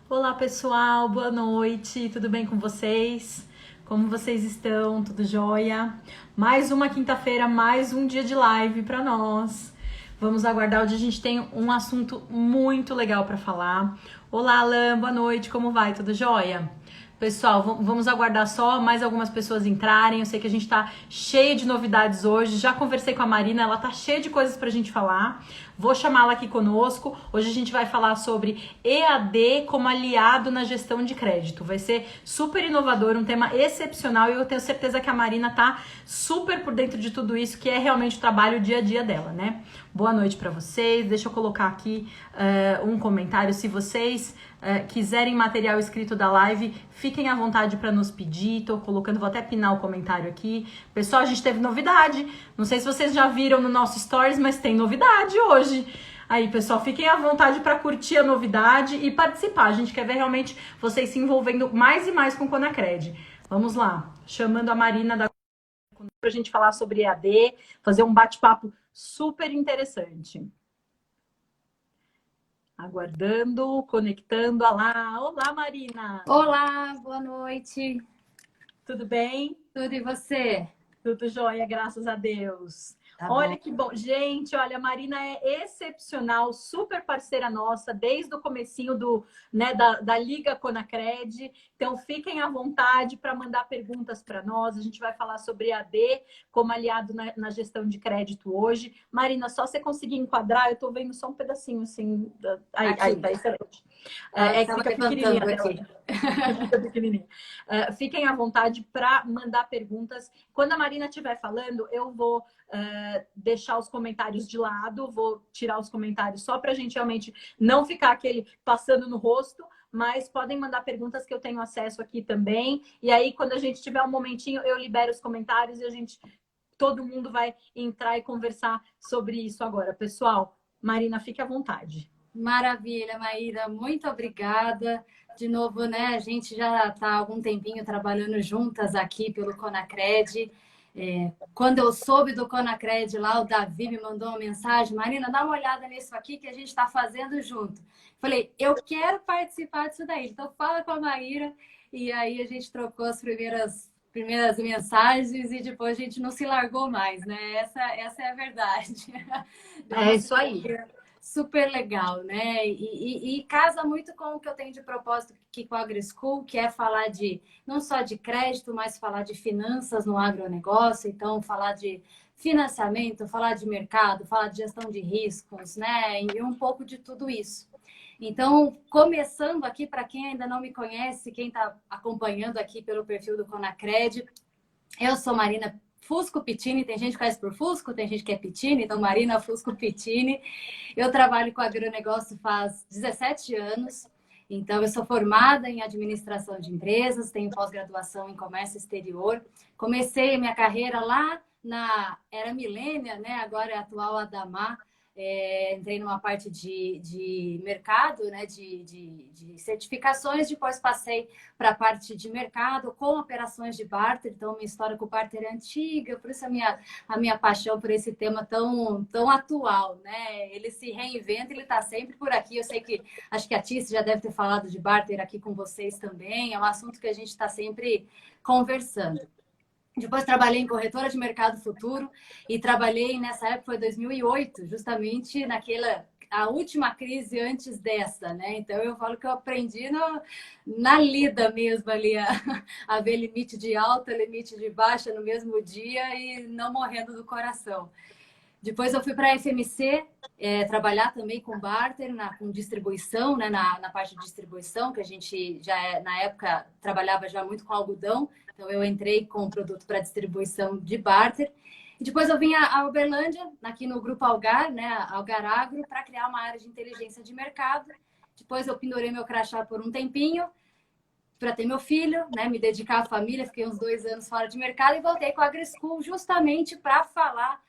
Olá pessoal, boa noite, tudo bem com vocês? Como vocês estão? Tudo jóia? Mais uma quinta-feira, mais um dia de live para nós. Vamos aguardar. Hoje a gente tem um assunto muito legal para falar. Olá, Alan, boa noite, como vai? Tudo jóia? Pessoal, vamos aguardar só mais algumas pessoas entrarem. Eu sei que a gente tá cheia de novidades hoje. Já conversei com a Marina, ela tá cheia de coisas pra gente falar. Vou chamá-la aqui conosco. Hoje a gente vai falar sobre EAD como aliado na gestão de crédito. Vai ser super inovador, um tema excepcional e eu tenho certeza que a Marina tá super por dentro de tudo isso, que é realmente o trabalho, o dia a dia dela, né? Boa noite para vocês. Deixa eu colocar aqui um comentário. Se vocês quiserem material escrito da live, fiquem à vontade para nos pedir. Tô colocando, vou até pinar o comentário aqui. Pessoal, a gente teve novidade. Não sei se vocês já viram no nosso stories, mas tem novidade hoje. Aí, pessoal, fiquem à vontade para curtir a novidade e participar. A gente quer ver realmente vocês se envolvendo mais e mais com o Conacred. Vamos lá, chamando a Marina da para a gente falar sobre EAD, fazer um bate-papo super interessante. Aguardando, conectando. Olá, Marina. Olá, boa noite. Tudo bem? Tudo e você? Tudo jóia, graças a Deus. Tá Olha bom. que bom. Gente, olha, a Marina é excepcional, super parceira nossa, desde o comecinho da Liga Conacred. Então, fiquem à vontade para mandar perguntas para nós. A gente vai falar sobre AD como aliado na gestão de crédito hoje. Marina, só você conseguir enquadrar, eu estou vendo só um pedacinho assim. Aí, Aqui. tá excelente. Ela É que estava fica pequenininha levantando a tela. aqui. Fica pequenininha. Fiquem à vontade para mandar perguntas. Quando a Marina estiver falando, eu vou deixar os comentários de lado, vou tirar os comentários só para a gente realmente não ficar aquele passando no rosto, mas podem mandar perguntas que eu tenho acesso aqui também. E aí, quando a gente tiver um momentinho, eu libero os comentários e todo mundo vai entrar e conversar sobre isso agora. Pessoal, Marina, fique à vontade. Maravilha, Maíra. Muito obrigada. De novo, né? A gente já está há algum tempinho trabalhando juntas aqui pelo Conacred. Quando eu soube do Conacred lá, o Davi me mandou uma mensagem: Marina, dá uma olhada nisso aqui que a gente está fazendo junto. Falei, eu quero participar disso daí. Então, fala com a Maíra. E aí a gente trocou as primeiras mensagens e depois a gente não se largou mais, né? Essa é a verdade. Deu É uma isso aí. super legal, né? E casa muito com o que eu tenho de propósito aqui com a AgriSchool, que é falar de não só de crédito, mas falar de finanças no agronegócio. Então, falar de financiamento, falar de mercado, falar de gestão de riscos, né? E um pouco de tudo isso. Então, começando aqui, para quem ainda não me conhece, quem está acompanhando aqui pelo perfil do Conacred, eu sou Marina Fusco Pittini, tem gente que conhece por Fusco, tem gente que é Pittini, então Marina Fusco Pittini. Eu trabalho com agronegócio faz 17 anos, então eu sou formada em administração de empresas, tenho pós-graduação em comércio exterior. Comecei minha carreira lá na era Milênia, né? Agora é a atual Adamar. Entrei numa parte de mercado, né? de certificações, depois passei para a parte de mercado com operações de barter. Então, minha história com o barter é antiga, por isso a minha paixão por esse tema tão atual, né? Ele se reinventa, ele está sempre por aqui. Eu sei que, acho que a Tice já deve ter falado de barter aqui com vocês também. É um assunto que a gente está sempre conversando. Depois trabalhei em corretora de mercado futuro e trabalhei nessa época, foi 2008, justamente a última crise antes dessa, né? Então eu falo que eu aprendi na lida mesmo ali a ver limite de alta, limite de baixa no mesmo dia e não morrendo do coração. Depois eu fui para a FMC, trabalhar também com barter, com distribuição, né, na parte de distribuição, que a gente já, na época, trabalhava já muito com algodão. Então, eu entrei com o produto para distribuição de barter. E depois eu vim a Uberlândia, aqui no Grupo Algar, né, Algar Agro, para criar uma área de inteligência de mercado. Depois eu pendurei meu crachá por um tempinho, para ter meu filho, né, me dedicar à família. Fiquei uns 2 anos fora de mercado e voltei com a AgriSchool justamente para falar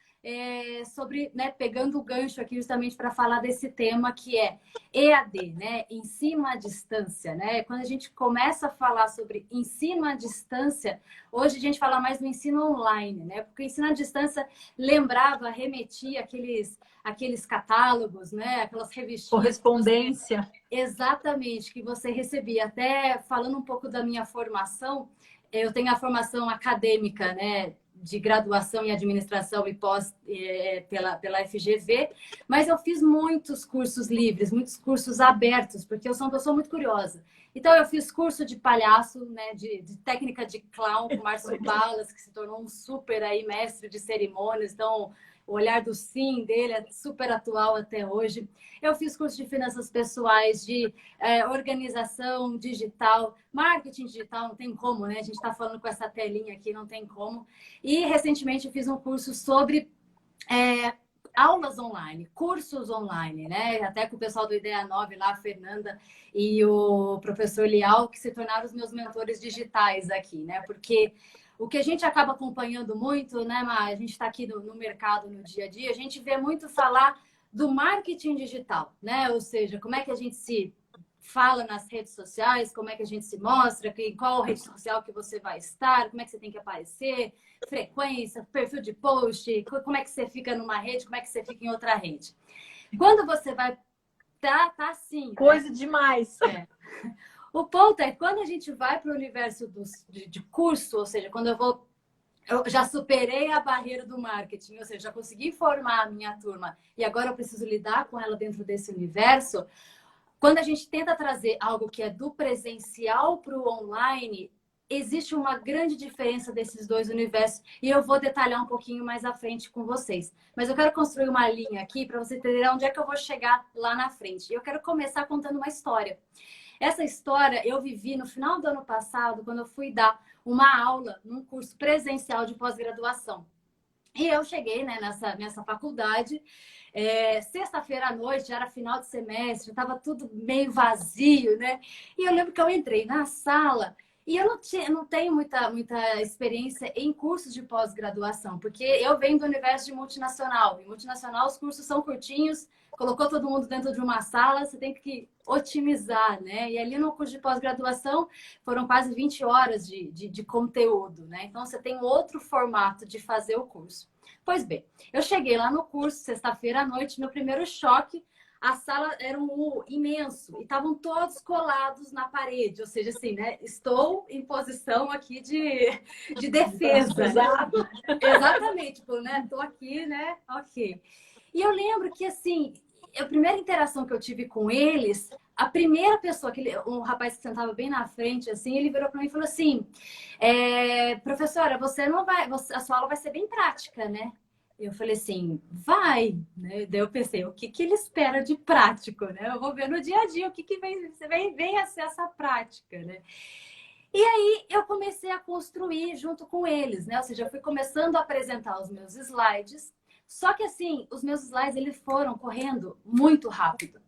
sobre, né, pegando o gancho aqui justamente para falar desse tema que é EAD, né, ensino à distância, né? Quando a gente começa a falar sobre ensino à distância, hoje a gente fala mais do ensino online, né? Porque o ensino à distância lembrava, remetia aqueles catálogos, né? Aquelas revistinhas. Correspondência. Exatamente, que você recebia. Até falando um pouco da minha formação, eu tenho a formação acadêmica, né, de graduação em administração e pós pela FGV, mas eu fiz muitos cursos livres, muitos cursos abertos, porque eu sou uma pessoa muito curiosa. Então, eu fiz curso de palhaço, né, de técnica de clown com Márcio Balas, que se tornou um super aí mestre de cerimônias. Então, o olhar do sim dele é super atual até hoje. Eu fiz curso de finanças pessoais, de organização digital, marketing digital, não tem como, né? A gente está falando com essa telinha aqui, não tem como. E recentemente eu fiz um curso sobre aulas online, cursos online, né? Até com o pessoal do Ideia 9 lá, a Fernanda e o professor Lial, que se tornaram os meus mentores digitais aqui, né? Porque o que a gente acaba acompanhando muito, né, Mar? A gente está aqui no mercado, no dia a dia, a gente vê muito falar do marketing digital, né? Ou seja, como é que a gente se fala nas redes sociais, como é que a gente se mostra, em qual rede social que você vai estar, como é que você tem que aparecer, frequência, perfil de post, como é que você fica numa rede, como é que você fica em outra rede. Quando você vai... Tá assim. Coisa né? demais. O ponto é, quando a gente vai para o universo de curso, ou seja, quando eu já superei a barreira do marketing, ou seja, já consegui formar a minha turma e agora eu preciso lidar com ela dentro desse universo. Quando a gente tenta trazer algo que é do presencial para o online, existe uma grande diferença desses dois universos e eu vou detalhar um pouquinho mais à frente com vocês. Mas eu quero construir uma linha aqui para você entender onde é que eu vou chegar lá na frente. E eu quero começar contando uma história. Essa história eu vivi no final do ano passado, quando eu fui dar uma aula num curso presencial de pós-graduação. E eu cheguei, né, nessa faculdade, sexta-feira à noite, já era final de semestre, estava tudo meio vazio, né? E eu lembro que eu entrei na sala e eu não tenho muita experiência em cursos de pós-graduação, porque eu venho do universo de multinacional. Em multinacional, os cursos são curtinhos, colocou todo mundo dentro de uma sala, você tem que otimizar, né? E ali no curso de pós-graduação foram quase 20 horas de conteúdo, né? Então, você tem outro formato de fazer o curso. Pois bem, eu cheguei lá no curso, sexta-feira à noite, meu primeiro choque, a sala era um U imenso e estavam todos colados na parede, ou seja, assim, né? Estou em posição aqui de defesa. Exato. Exatamente, tipo, né? Estou aqui, né? Ok. E eu lembro que, assim, a primeira interação que eu tive com eles, a primeira pessoa, um rapaz que sentava bem na frente, assim, ele virou para mim e falou assim: professora, você não vai, a sua aula vai ser bem prática, né? Eu falei assim, vai, né? Daí eu pensei, o que ele espera de prático, né? Eu vou ver no dia a dia o que vem a ser essa prática, né? E aí eu comecei a construir junto com eles, né? Ou seja, eu fui começando a apresentar os meus slides, só que assim, os meus slides eles foram correndo muito rápido.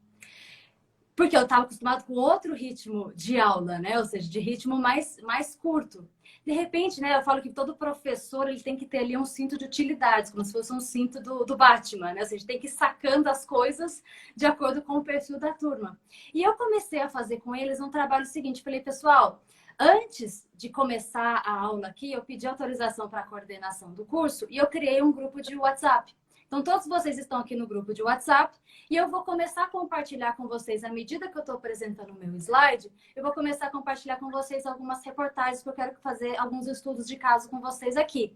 Porque eu estava acostumado com outro ritmo de aula, né? Ou seja, de ritmo mais curto. De repente, né? Eu falo que todo professor ele tem que ter ali um cinto de utilidades, como se fosse um cinto do Batman, né? Ou seja, tem que ir sacando as coisas de acordo com o perfil da turma. E eu comecei a fazer com eles um trabalho seguinte. Falei, pessoal, antes de começar a aula aqui, eu pedi autorização para a coordenação do curso e eu criei um grupo de WhatsApp. Então, todos vocês estão aqui no grupo de WhatsApp e eu vou começar a compartilhar com vocês, à medida que eu estou apresentando o meu slide, eu vou começar a compartilhar com vocês algumas reportagens que eu quero fazer, alguns estudos de caso com vocês aqui.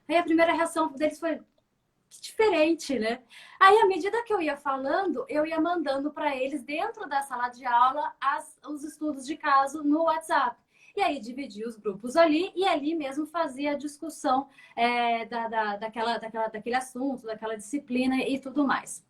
Aí a primeira reação deles foi, que diferente, né? Aí, à medida que eu ia falando, eu ia mandando para eles, dentro da sala de aula, os estudos de caso no WhatsApp. E aí dividia os grupos ali e ali mesmo fazia a discussão daquele assunto, daquela disciplina e tudo mais.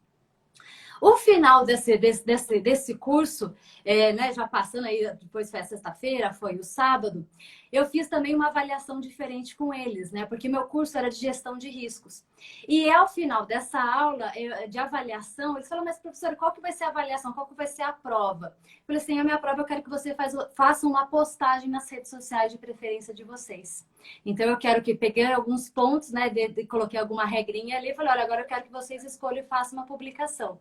O final desse curso, né, já passando aí, depois foi a sexta-feira, foi o sábado, eu fiz também uma avaliação diferente com eles, né? Porque meu curso era de gestão de riscos. E ao final dessa aula de avaliação, eles falaram, mas professora, qual que vai ser a avaliação? Qual que vai ser a prova? Eu falei assim, a minha prova eu quero que você faça uma postagem nas redes sociais de preferência de vocês. Então, eu quero que peguei alguns pontos, né, coloquei alguma regrinha ali e falei, olha, agora eu quero que vocês escolham e façam uma publicação.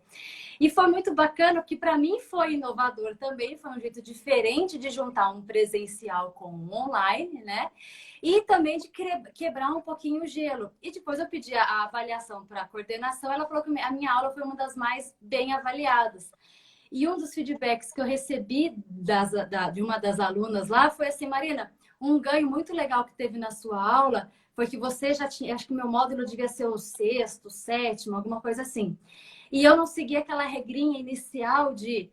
E foi muito bacana, porque para mim foi inovador também, foi um jeito diferente de juntar um presencial com um online, né? E também de quebrar um pouquinho o gelo. E depois eu pedi a avaliação para a coordenação, ela falou que a minha aula foi uma das mais bem avaliadas. E um dos feedbacks que eu recebi de uma das alunas lá foi assim, Marina, um ganho muito legal que teve na sua aula foi que você já tinha, acho que o meu módulo devia ser o sexto, sétimo, alguma coisa assim. E eu não segui aquela regrinha inicial de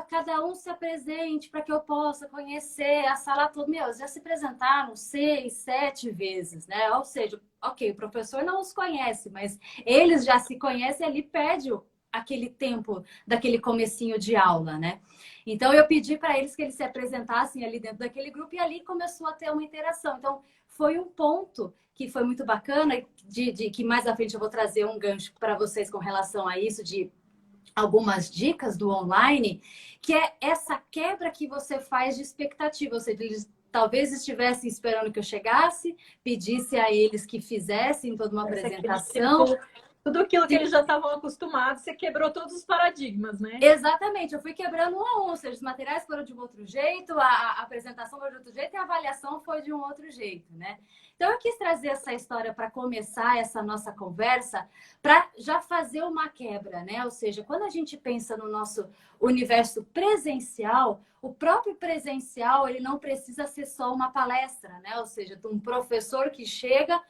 cada um se apresente para que eu possa conhecer a sala toda. Meu, já se apresentaram 6, 7 vezes, né? Ou seja, ok, o professor não os conhece, mas eles já se conhecem, ali perde aquele tempo daquele comecinho de aula, né? Então, eu pedi para eles que eles se apresentassem ali dentro daquele grupo e ali começou a ter uma interação. Então, foi um ponto que foi muito bacana, que mais à frente eu vou trazer um gancho para vocês com relação a isso, de algumas dicas do online, que é essa quebra que você faz de expectativa. Ou seja, eles talvez estivessem esperando que eu chegasse, pedisse a eles que fizessem toda uma apresentação. Tudo aquilo que eles já estavam acostumados, você quebrou todos os paradigmas, né? Exatamente, eu fui quebrando um a um, ou seja, os materiais foram de um outro jeito, a apresentação foi de outro jeito e a avaliação foi de um outro jeito, né? Então eu quis trazer essa história para começar essa nossa conversa, para já fazer uma quebra, né? Ou seja, quando a gente pensa no nosso universo presencial, o próprio presencial, ele não precisa ser só uma palestra, né? Ou seja, um professor que chega,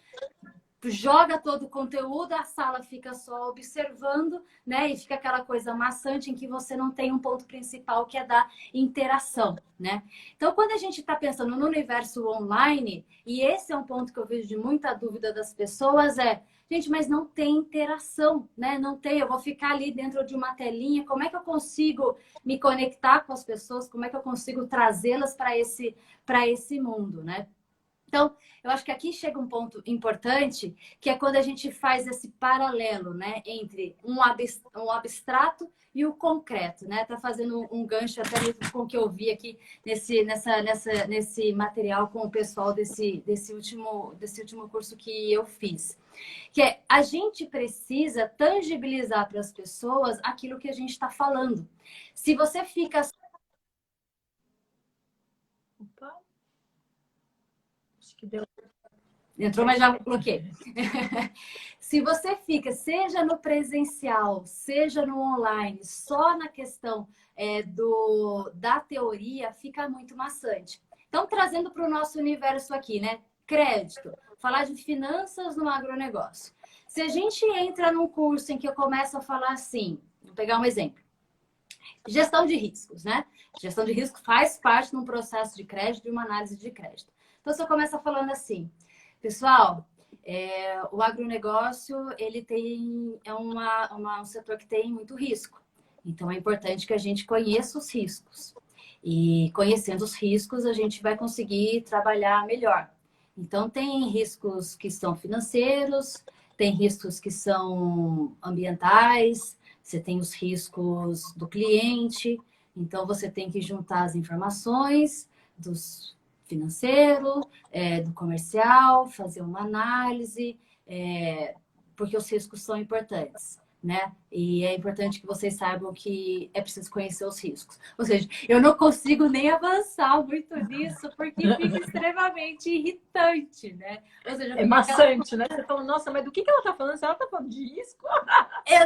joga todo o conteúdo, a sala fica só observando, né? E fica aquela coisa maçante em que você não tem um ponto principal, que é da interação, né? Então, quando a gente está pensando no universo online, e esse é um ponto que eu vejo de muita dúvida das pessoas, gente, mas não tem interação, né? Não tem, eu vou ficar ali dentro de uma telinha, como é que eu consigo me conectar com as pessoas? Como é que eu consigo trazê-las para esse mundo, né? Então, eu acho que aqui chega um ponto importante, que é quando a gente faz esse paralelo, né, entre um abstrato e o concreto, né? Tá fazendo um gancho até mesmo com o que eu vi aqui nesse material com o pessoal desse último curso que eu fiz. Que é, a gente precisa tangibilizar para as pessoas aquilo que a gente está falando. Se você fica... Opa. Acho que deu. Entrou, mas já bloqueei. Se você fica, seja no presencial, seja no online, só na questão da teoria, fica muito maçante. Então, trazendo para o nosso universo aqui, né? Crédito, falar de finanças no agronegócio. Se a gente entra num curso em que eu começo a falar assim, vou pegar um exemplo. Gestão de riscos, né? Gestão de risco faz parte de um processo de crédito, de uma análise de crédito. Então, se eu começo falando assim, pessoal, o agronegócio, ele um setor que tem muito risco. Então, é importante que a gente conheça os riscos. E conhecendo os riscos, a gente vai conseguir trabalhar melhor. Então, tem riscos que são financeiros, tem riscos que são ambientais, você tem os riscos do cliente. Então, você tem que juntar as informações dos financeiro, do comercial, fazer uma análise, porque os riscos são importantes, né? E é importante que vocês saibam que é preciso conhecer os riscos. Ou seja, eu não consigo nem avançar muito nisso, porque fica extremamente irritante, né? Ou seja, é maçante, né? Você fala, nossa, mas do que ela tá falando? Se ela tá falando de risco?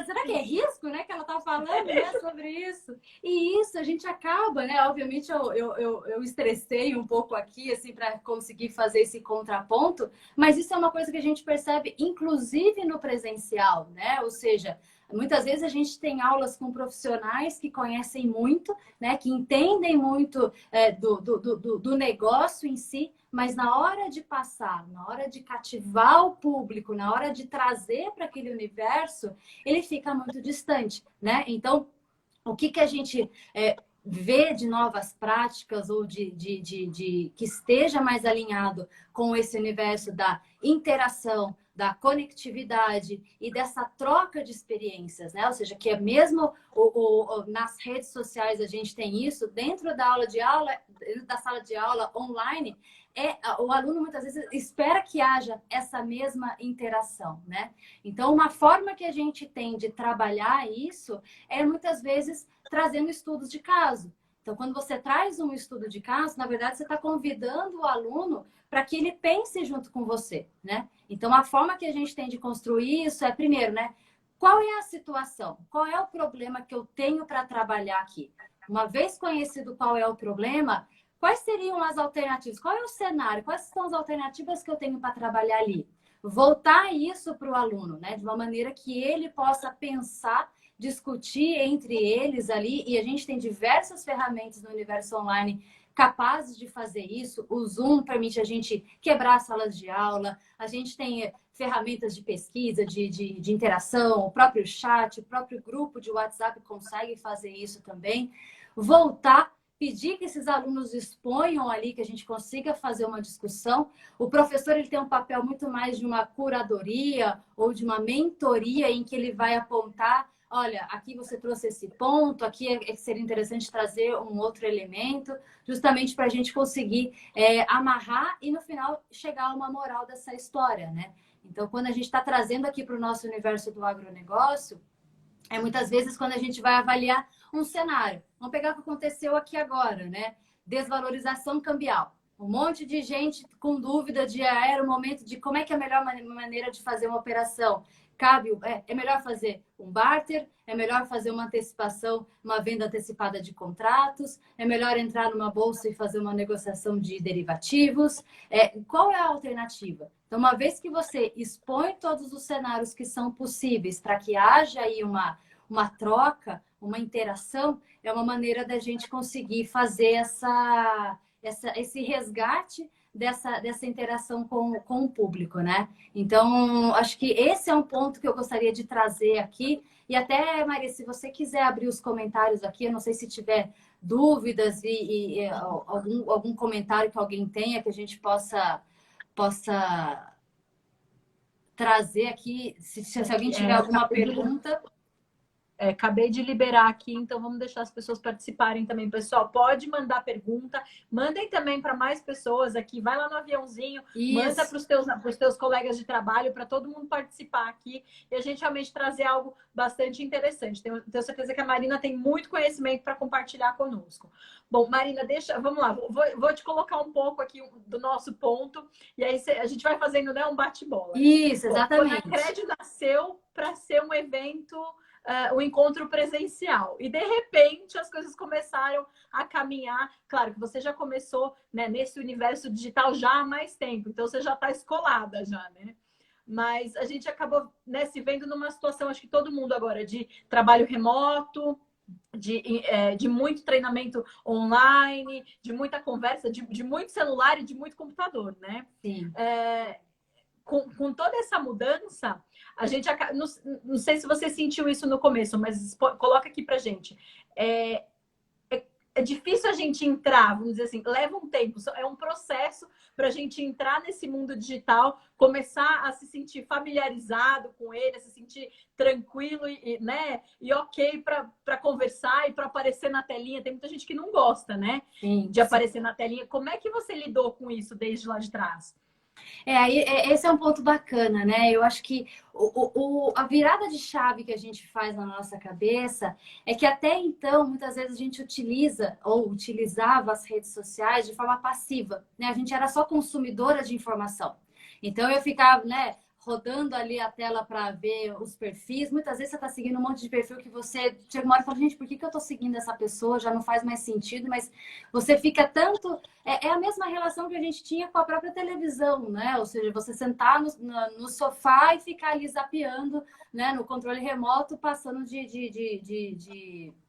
Será que é risco, né? Que ela tá falando, né, sobre isso? E isso a gente acaba, né? Obviamente eu estressei um pouco aqui, assim, para conseguir fazer esse contraponto, mas isso é uma coisa que a gente percebe, inclusive no presencial, né? Ou seja, muitas vezes a gente tem aulas com profissionais que conhecem muito, né? Que entendem muito do negócio em si, mas na hora de passar, na hora de cativar o público, na hora de trazer para aquele universo, ele fica muito distante, né? Então, o que a gente vê de novas práticas ou de que esteja mais alinhado com esse universo da interação, da conectividade e dessa troca de experiências, né? Ou seja, que é mesmo nas redes sociais a gente tem isso, dentro da aula, dentro da sala de aula online, o aluno muitas vezes espera que haja essa mesma interação, né? Então, uma forma que a gente tem de trabalhar isso é muitas vezes trazendo estudos de caso. Então, quando você traz um estudo de caso, na verdade, você está convidando o aluno para que ele pense junto com você, né? Então, a forma que a gente tem de construir isso é, primeiro, né? Qual é a situação? Qual é o problema que eu tenho para trabalhar aqui? Uma vez conhecido qual é o problema, quais seriam as alternativas? Qual é o cenário? Quais são as alternativas que eu tenho para trabalhar ali? Voltar isso para o aluno, né? De uma maneira que ele possa pensar, discutir entre eles ali. E a gente tem diversas ferramentas no universo online capazes de fazer isso. O Zoom permite a gente quebrar salas de aula. A gente tem ferramentas de pesquisa, de interação, o próprio chat, o próprio grupo de WhatsApp consegue fazer isso também. Voltar, pedir que esses alunos exponham ali, que a gente consiga fazer uma discussão. O professor ele tem um papel muito mais de uma curadoria ou de uma mentoria em que ele vai apontar: olha, aqui você trouxe esse ponto, aqui seria interessante trazer um outro elemento, justamente para a gente conseguir amarrar e, no final, chegar a uma moral dessa história, né? Então, quando a gente está trazendo aqui para o nosso universo do agronegócio, muitas vezes quando a gente vai avaliar um cenário. Vamos pegar o que aconteceu aqui agora, né? Desvalorização cambial. Um monte de gente com dúvida de era o momento de como é que é a melhor maneira de fazer uma operação. É melhor fazer um barter, é melhor fazer uma antecipação, uma venda antecipada de contratos, é melhor entrar numa bolsa e fazer uma negociação de derivativos. Qual é a alternativa? Então, uma vez que você expõe todos os cenários que são possíveis para que haja aí uma troca, uma interação, é uma maneira da gente conseguir fazer esse resgate dessa interação com o público, né? Então, acho que esse é um ponto que eu gostaria de trazer aqui. E até, Maria, se você quiser abrir os comentários aqui, eu não sei se tiver dúvidas e algum comentário que alguém tenha que a gente possa trazer aqui, se alguém tiver alguma pergunta. Acabei de liberar aqui, então vamos deixar as pessoas participarem também. Pessoal, pode mandar pergunta. Mandem também para mais pessoas aqui. Vai lá no aviãozinho, manda para os teus colegas de trabalho, para todo mundo participar aqui. E a gente realmente trazer algo bastante interessante. Tenho certeza que a Marina tem muito conhecimento para compartilhar conosco. Bom, Marina, vamos lá. Vou te colocar um pouco aqui do nosso ponto. E aí a gente vai fazendo, né, um bate-bola. Isso, exatamente. O Conecred nasceu para ser um evento... o encontro presencial. E, de repente, as coisas começaram a caminhar. Claro que você já começou, né, nesse universo digital já há mais tempo, então você já está escolada já, né? Mas a gente acabou, né, se vendo numa situação, acho que todo mundo agora, de trabalho remoto, de muito treinamento online, de muita conversa, de muito celular e de muito computador, né? Sim. Com toda essa mudança, a gente não sei se você sentiu isso no começo, mas coloca aqui pra gente. É difícil a gente entrar, vamos dizer assim, leva um tempo, é um processo para a gente entrar nesse mundo digital, começar a se sentir familiarizado com ele, a se sentir tranquilo né? E ok para conversar e para aparecer na telinha. Tem muita gente que não gosta, né? Sim, de aparecer na telinha. Como é que você lidou com isso desde lá de trás? Esse é um ponto bacana, né? Eu acho que a virada de chave que a gente faz na nossa cabeça é que até então, muitas vezes, a gente utiliza ou utilizava as redes sociais de forma passiva, né? A gente era só consumidora de informação. Então, eu ficava, né, rodando ali a tela para ver os perfis. Muitas vezes você está seguindo um monte de perfil que você chega uma hora e fala, gente, por que eu estou seguindo essa pessoa? Já não faz mais sentido, mas você fica tanto... É a mesma relação que a gente tinha com a própria televisão, né? Ou seja, você sentar no sofá e ficar ali zapeando, né, no controle remoto, passando de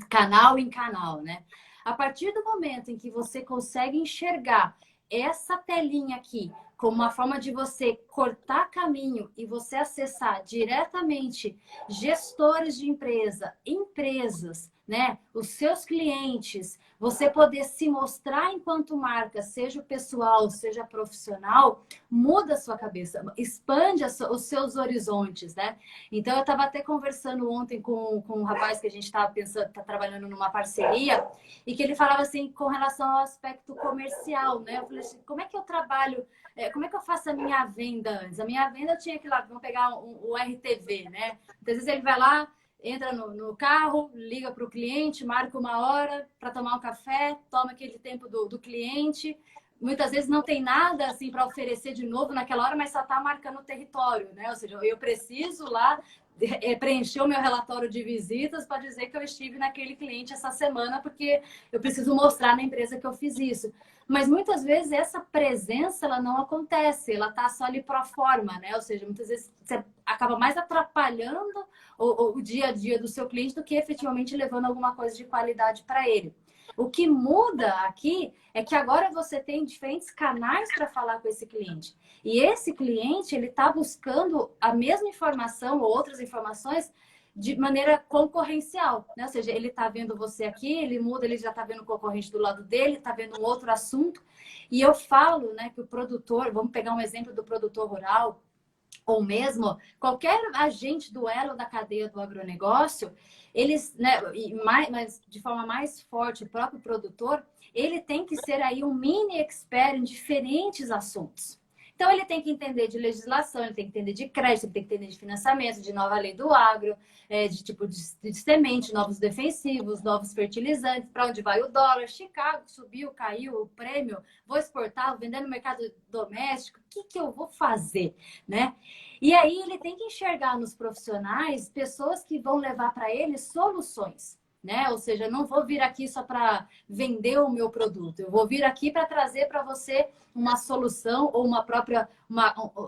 canal em canal, né? A partir do momento em que você consegue enxergar essa telinha aqui como uma forma de você cortar caminho e você acessar diretamente gestores de empresa, empresas, né? Os seus clientes, você poder se mostrar enquanto marca, seja pessoal, seja profissional, muda a sua cabeça, expande os seus horizontes, né? Então, eu estava até conversando ontem com um rapaz que a gente estava pensando, tá trabalhando numa parceria, e que ele falava assim, com relação ao aspecto comercial, né? Eu falei assim, como é que eu trabalho, como é que eu faço a minha venda antes? A minha venda eu tinha que ir lá, vamos pegar o RTV, né? Então, às vezes ele vai lá, entra no carro, liga para o cliente, marca uma hora para tomar um café, toma aquele tempo do cliente. Muitas vezes não tem nada assim para oferecer de novo naquela hora, mas só está marcando o território, né? Ou seja, eu preciso lá preencher o meu relatório de visitas para dizer que eu estive naquele cliente essa semana, porque eu preciso mostrar na empresa que eu fiz isso. Mas muitas vezes essa presença ela não acontece, ela está só ali pro forma, né? Ou seja, muitas vezes você acaba mais atrapalhando o dia a dia do seu cliente do que efetivamente levando alguma coisa de qualidade para ele. O que muda aqui é que agora você tem diferentes canais para falar com esse cliente. E esse cliente, ele está buscando a mesma informação ou outras informações de maneira concorrencial, né? Ou seja, ele está vendo você aqui, ele muda, ele já está vendo o concorrente do lado dele, está vendo um outro assunto. E eu falo, né, que o produtor, vamos pegar um exemplo do produtor rural, ou mesmo qualquer agente do elo da cadeia do agronegócio, eles, né, mas de forma mais forte, o próprio produtor, ele tem que ser aí um mini expert em diferentes assuntos. Então, ele tem que entender de legislação, ele tem que entender de crédito, ele tem que entender de financiamento, de nova lei do agro, de tipo de semente, novos defensivos, novos fertilizantes, para onde vai o dólar, Chicago subiu, caiu, o prêmio, vou exportar, vou vender no mercado doméstico, o que eu vou fazer, né? E aí ele tem que enxergar nos profissionais pessoas que vão levar para ele soluções, né? Ou seja, eu não vou vir aqui só para vender o meu produto, eu vou vir aqui para trazer para você uma solução ou uma própria.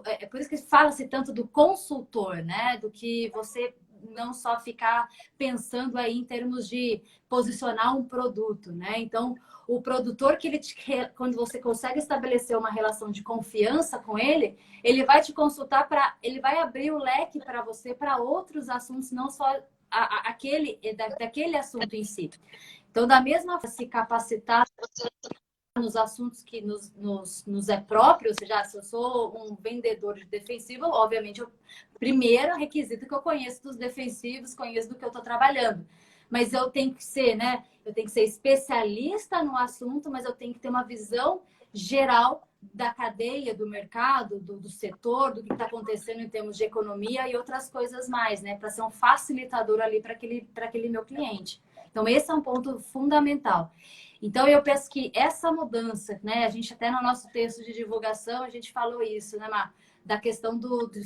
É por isso que fala-se tanto do consultor, né? Do que você não só ficar pensando aí em termos de posicionar um produto, né? Então, o produtor que quando você consegue estabelecer uma relação de confiança com ele, ele vai te consultar ele vai abrir o leque para você para outros assuntos, não só daquele assunto em si. Então, da mesma forma, se capacitar nos assuntos que nos é próprio, ou seja, se eu sou um vendedor de defensivo, obviamente, o primeiro requisito que eu conheço dos defensivos, conheço do que eu estou trabalhando. Mas eu tenho que ser, né? Eu tenho que ser especialista no assunto, mas eu tenho que ter uma visão geral da cadeia, do mercado, do setor, do que está acontecendo em termos de economia e outras coisas mais, né? Para ser um facilitador ali para aquele meu cliente. Então, esse é um ponto fundamental. Então, eu penso que essa mudança, né? A gente até no nosso texto de divulgação, a gente falou isso, né, Mar? Da questão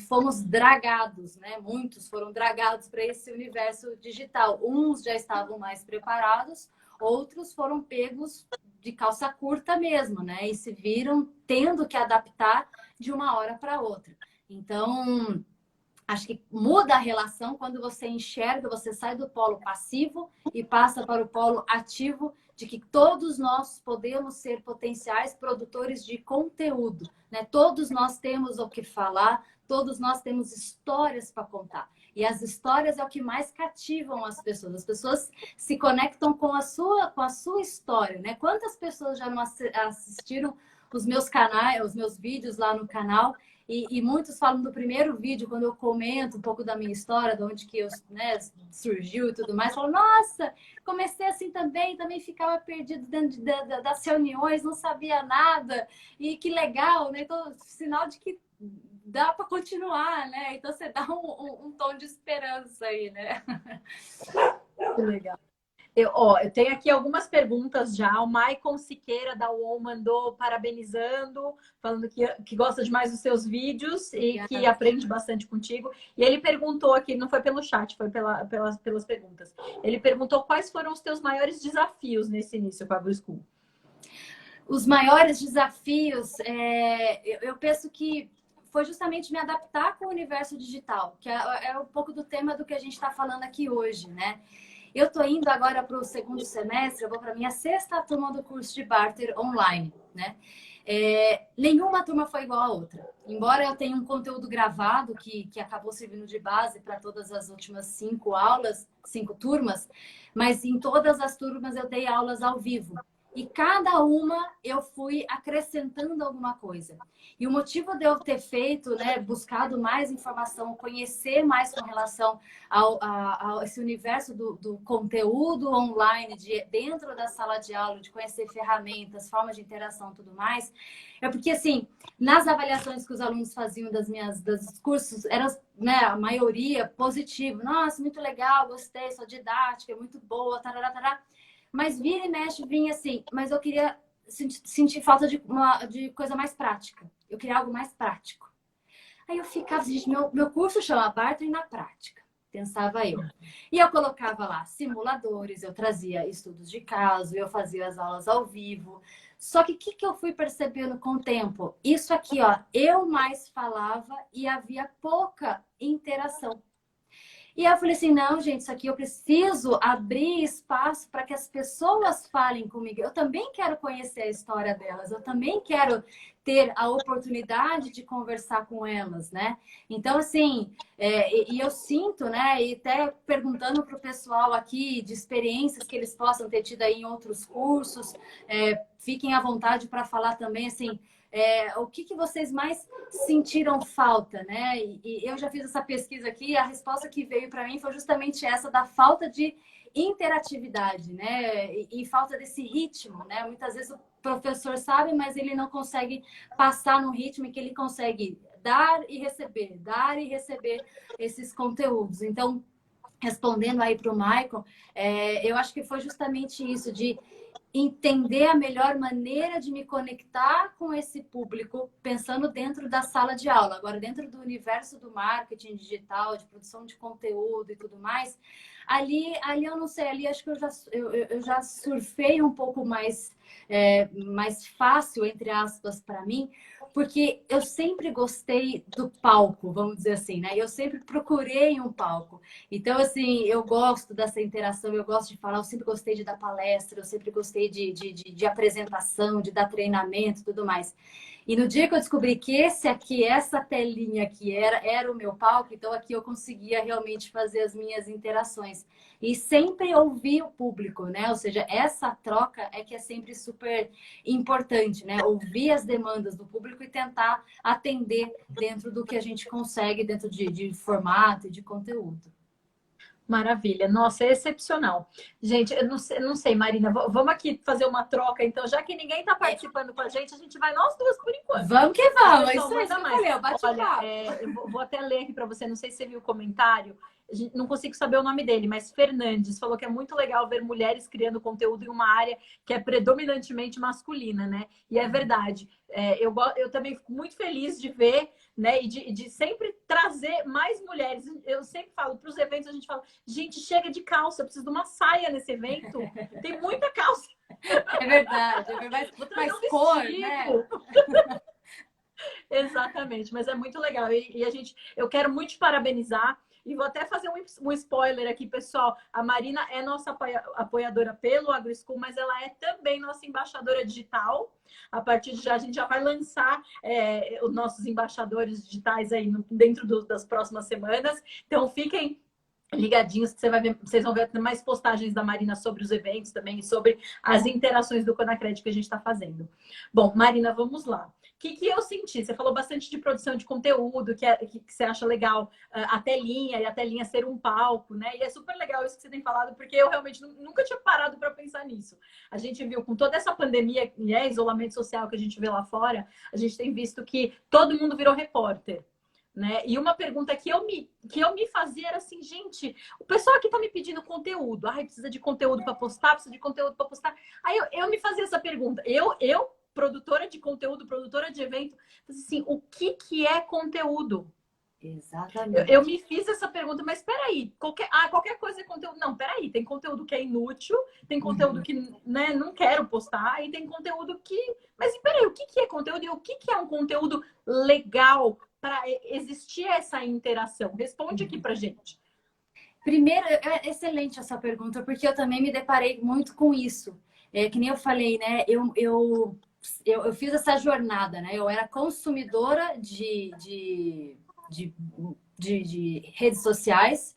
fomos dragados, né? Muitos foram dragados para esse universo digital. Uns já estavam mais preparados, outros foram pegos de calça curta mesmo, né? E se viram tendo que adaptar de uma hora para outra. Então, acho que muda a relação quando você enxerga, você sai do polo passivo e passa para o polo ativo, de que todos nós podemos ser potenciais produtores de conteúdo, né? Todos nós temos o que falar, todos nós temos histórias para contar. E as histórias é o que mais cativam as pessoas. As pessoas se conectam com a sua história, né? Quantas pessoas já não assistiram os meus canais, os meus vídeos lá no canal? E muitos falam do primeiro vídeo, quando eu comento um pouco da minha história, de onde que eu, né, surgiu e tudo mais, falam, nossa, comecei assim também ficava perdido dentro das reuniões, não sabia nada, e que legal, né? Então, sinal de que dá para continuar, né? Então, você dá um tom de esperança aí, né? Que legal. Eu tenho aqui algumas perguntas já. O Maicon Siqueira, da UOL, mandou parabenizando, falando que gosta demais dos seus vídeos e que aprende bastante contigo. E ele perguntou aqui, não foi pelo chat, foi pelas perguntas. Ele perguntou quais foram os teus maiores desafios nesse início com a AgroSchool. Os maiores desafios, eu penso que foi justamente me adaptar com o universo digital, que é um pouco do tema do que a gente está falando aqui hoje, né? Eu tô indo agora para o segundo semestre, eu vou para minha sexta turma do curso de barter online, né? Nenhuma turma foi igual à outra. Embora eu tenha um conteúdo gravado que acabou servindo de base para todas as últimas 5 aulas, 5 turmas, mas em todas as turmas eu dei aulas ao vivo. E cada uma eu fui acrescentando alguma coisa. E o motivo de eu ter feito, né, buscado mais informação, conhecer mais com relação a esse universo do conteúdo online, dentro da sala de aula, de conhecer ferramentas, formas de interação e tudo mais, é porque, assim, nas avaliações que os alunos faziam dos cursos, era, né, a maioria positivo. Nossa, muito legal, gostei, sua didática é muito boa, tarará, tarará. Mas vira e mexe, vinha assim, mas eu queria sentir falta de coisa mais prática. Eu queria algo mais prático. Aí eu ficava, gente, meu curso chama Barter na Prática, pensava eu. E eu colocava lá simuladores, eu trazia estudos de caso, eu fazia as aulas ao vivo. Só que o que eu fui percebendo com o tempo? Isso aqui, ó, eu mais falava e havia pouca interação. E aí eu falei assim, não, gente, isso aqui eu preciso abrir espaço para que as pessoas falem comigo. Eu também quero conhecer a história delas, eu também quero ter a oportunidade de conversar com elas, né? Então, assim, e eu sinto, né, e até perguntando para o pessoal aqui de experiências que eles possam ter tido aí em outros cursos, fiquem à vontade para falar também, assim, o que vocês mais sentiram falta, né? E eu já fiz essa pesquisa aqui, a resposta que veio para mim foi justamente essa da falta de interatividade, né? E falta desse ritmo, né? Muitas vezes o professor sabe, mas ele não consegue passar no ritmo em que ele consegue dar e receber esses conteúdos. Então, respondendo aí para o Michael, eu acho que foi justamente isso, de entender a melhor maneira de me conectar com esse público, pensando dentro da sala de aula. Agora, dentro do universo do marketing digital, de produção de conteúdo e tudo mais, ali eu não sei, ali acho que eu já surfei um pouco mais fácil, entre aspas, para mim, porque eu sempre gostei do palco, vamos dizer assim, né? Eu sempre procurei um palco. Então, assim, eu gosto dessa interação, eu gosto de falar, eu sempre gostei de dar palestra, eu sempre gostei de apresentação, de dar treinamento e tudo mais. E no dia que eu descobri que essa telinha aqui era o meu palco, então aqui eu conseguia realmente fazer as minhas interações. E sempre ouvir o público, né? Ou seja, essa troca é que é sempre super importante, né? Ouvir as demandas do público e tentar atender dentro do que a gente consegue, dentro de formato e de conteúdo. Maravilha, nossa, é excepcional. Gente, eu não sei, Marina, vamos aqui fazer uma troca, então, já que ninguém está participando com a gente vai nós duas por enquanto. Vamos que vamos, é isso aí, manda mais. eu bate Olha, eu vou até ler aqui para você, não sei se você viu o comentário, não consigo saber o nome dele, mas Fernandes falou que é muito legal ver mulheres criando conteúdo em uma área que é predominantemente masculina, né? E é verdade. Eu também fico muito feliz de ver, né? E de sempre trazer mais mulheres. Eu sempre falo, para os eventos, a gente fala, gente, chega de calça, eu preciso de uma saia nesse evento. Tem muita calça. É verdade, mais cor, né? Exatamente, mas é muito legal. Eu quero muito te parabenizar. E vou até fazer um spoiler aqui, pessoal. A Marina é nossa apoiadora pelo AgroSchool, mas ela é também nossa embaixadora digital. A partir de já, a gente já vai lançar os nossos embaixadores digitais aí dentro das próximas semanas. Então, fiquem ligadinhos, que vocês vão ver mais postagens da Marina sobre os eventos também e sobre as interações do Conacred que a gente está fazendo. Bom, Marina, vamos lá. O que eu senti? Você falou bastante de produção de conteúdo, que você acha legal a telinha e a telinha ser um palco, né? E é super legal isso que você tem falado, porque eu realmente nunca tinha parado para pensar nisso. A gente viu com toda essa pandemia, isolamento social que a gente vê lá fora, a gente tem visto que todo mundo virou repórter. Né? E uma pergunta que eu me fazia era assim, gente, o pessoal aqui tá me pedindo conteúdo. Ai, precisa de conteúdo para postar, precisa de conteúdo para postar. Aí eu me fazia essa pergunta. Eu, produtora de conteúdo, produtora de evento, assim, o que é conteúdo? Exatamente. Eu me fiz essa pergunta, mas peraí, qualquer coisa é conteúdo. Não, peraí, tem conteúdo que é inútil, tem conteúdo que, né, não quero postar, e tem conteúdo que... Mas peraí, o que é conteúdo e o que é um conteúdo legal para existir essa interação? Responde aqui pra gente. Primeiro, é excelente essa pergunta, porque eu também me deparei muito com isso. Que nem eu falei, né? Eu fiz essa jornada, né? Eu era consumidora de, de redes sociais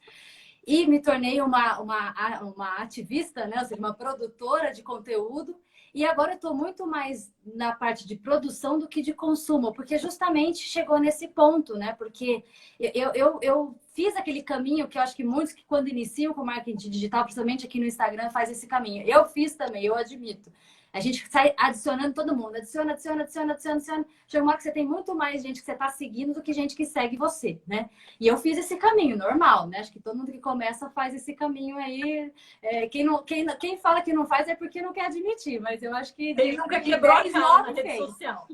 e me tornei uma ativista, né? Ou seja, uma produtora de conteúdo. E agora eu estou muito mais na parte de produção do que de consumo, porque justamente chegou nesse ponto, né? Porque eu fiz aquele caminho que eu acho que muitos que quando iniciam com marketing digital, principalmente aqui no Instagram, faz esse caminho. Eu fiz também, eu admito. A gente sai adicionando todo mundo. Adiciona. Chega uma hora que você tem muito mais gente que você está seguindo do que gente que segue você, né? E eu fiz esse caminho, normal, né? Acho que todo mundo que começa faz esse caminho aí. Quem fala que não faz é porque não quer admitir, mas eu acho que... Ele nunca quebrou a cara na rede social.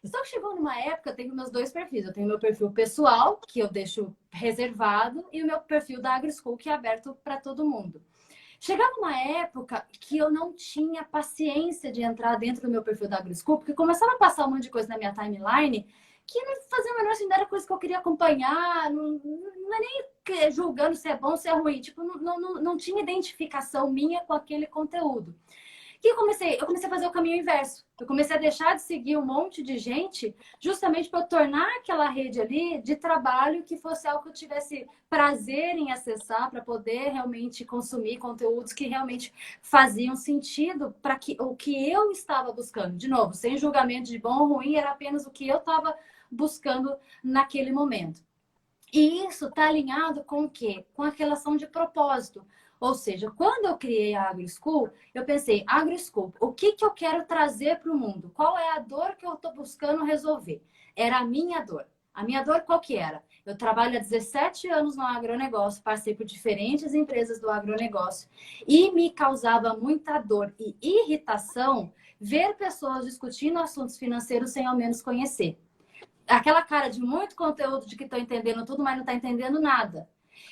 Só que chegou numa época, eu tenho meus dois perfis. Eu tenho meu perfil pessoal, que eu deixo reservado, e o meu perfil da AgroSchool, que é aberto para todo mundo. Chegava uma época que eu não tinha paciência de entrar dentro do meu perfil da AgroSchool, porque começava a passar um monte de coisa na minha timeline que não fazia a menor sentido, era coisa que eu queria acompanhar, não é nem julgando se é bom ou se é ruim, tipo, não tinha identificação minha com aquele conteúdo. Que eu comecei a fazer o caminho inverso. Eu comecei a deixar de seguir um monte de gente justamente para tornar aquela rede ali de trabalho que fosse algo que eu tivesse prazer em acessar para poder realmente consumir conteúdos que realmente faziam sentido para o que eu estava buscando. De novo, sem julgamento de bom ou ruim, era apenas o que eu estava buscando naquele momento. E isso está alinhado com o quê? Com a relação de propósito. Ou seja, quando eu criei a AgroSchool, eu pensei, AgroSchool, o que eu quero trazer para o mundo? Qual é a dor que eu estou buscando resolver? Era a minha dor. A minha dor qual que era? Eu trabalho há 17 anos no agronegócio, passei por diferentes empresas do agronegócio e me causava muita dor e irritação ver pessoas discutindo assuntos financeiros sem ao menos conhecer. Aquela cara de muito conteúdo de que estou entendendo tudo, mas não está entendendo nada.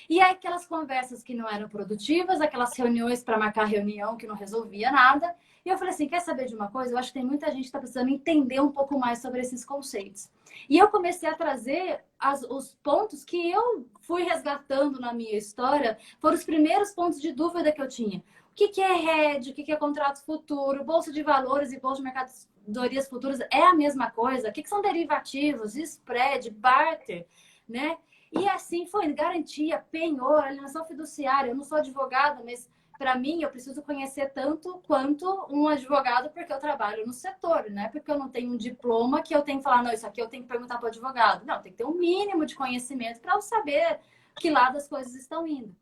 E aí, aquelas conversas que não eram produtivas, aquelas reuniões para marcar reunião que não resolvia nada. E eu falei assim, quer saber de uma coisa? Eu acho que tem muita gente que está precisando entender um pouco mais sobre esses conceitos. E eu comecei a trazer os pontos que eu fui resgatando na minha história, foram os primeiros pontos de dúvida que eu tinha. O que é RED? O que é contrato futuro? Bolsa de valores e bolsa de mercadorias futuras é a mesma coisa? O que são derivativos, spread, barter, né? E assim foi, garantia, penhor, alienação fiduciária. Eu não sou advogada, mas para mim eu preciso conhecer tanto quanto um advogado porque eu trabalho no setor, né? Porque eu não tenho um diploma que eu tenho que falar, não, isso aqui eu tenho que perguntar para o advogado. Não, tem que ter um mínimo de conhecimento para eu saber que lado as coisas estão indo.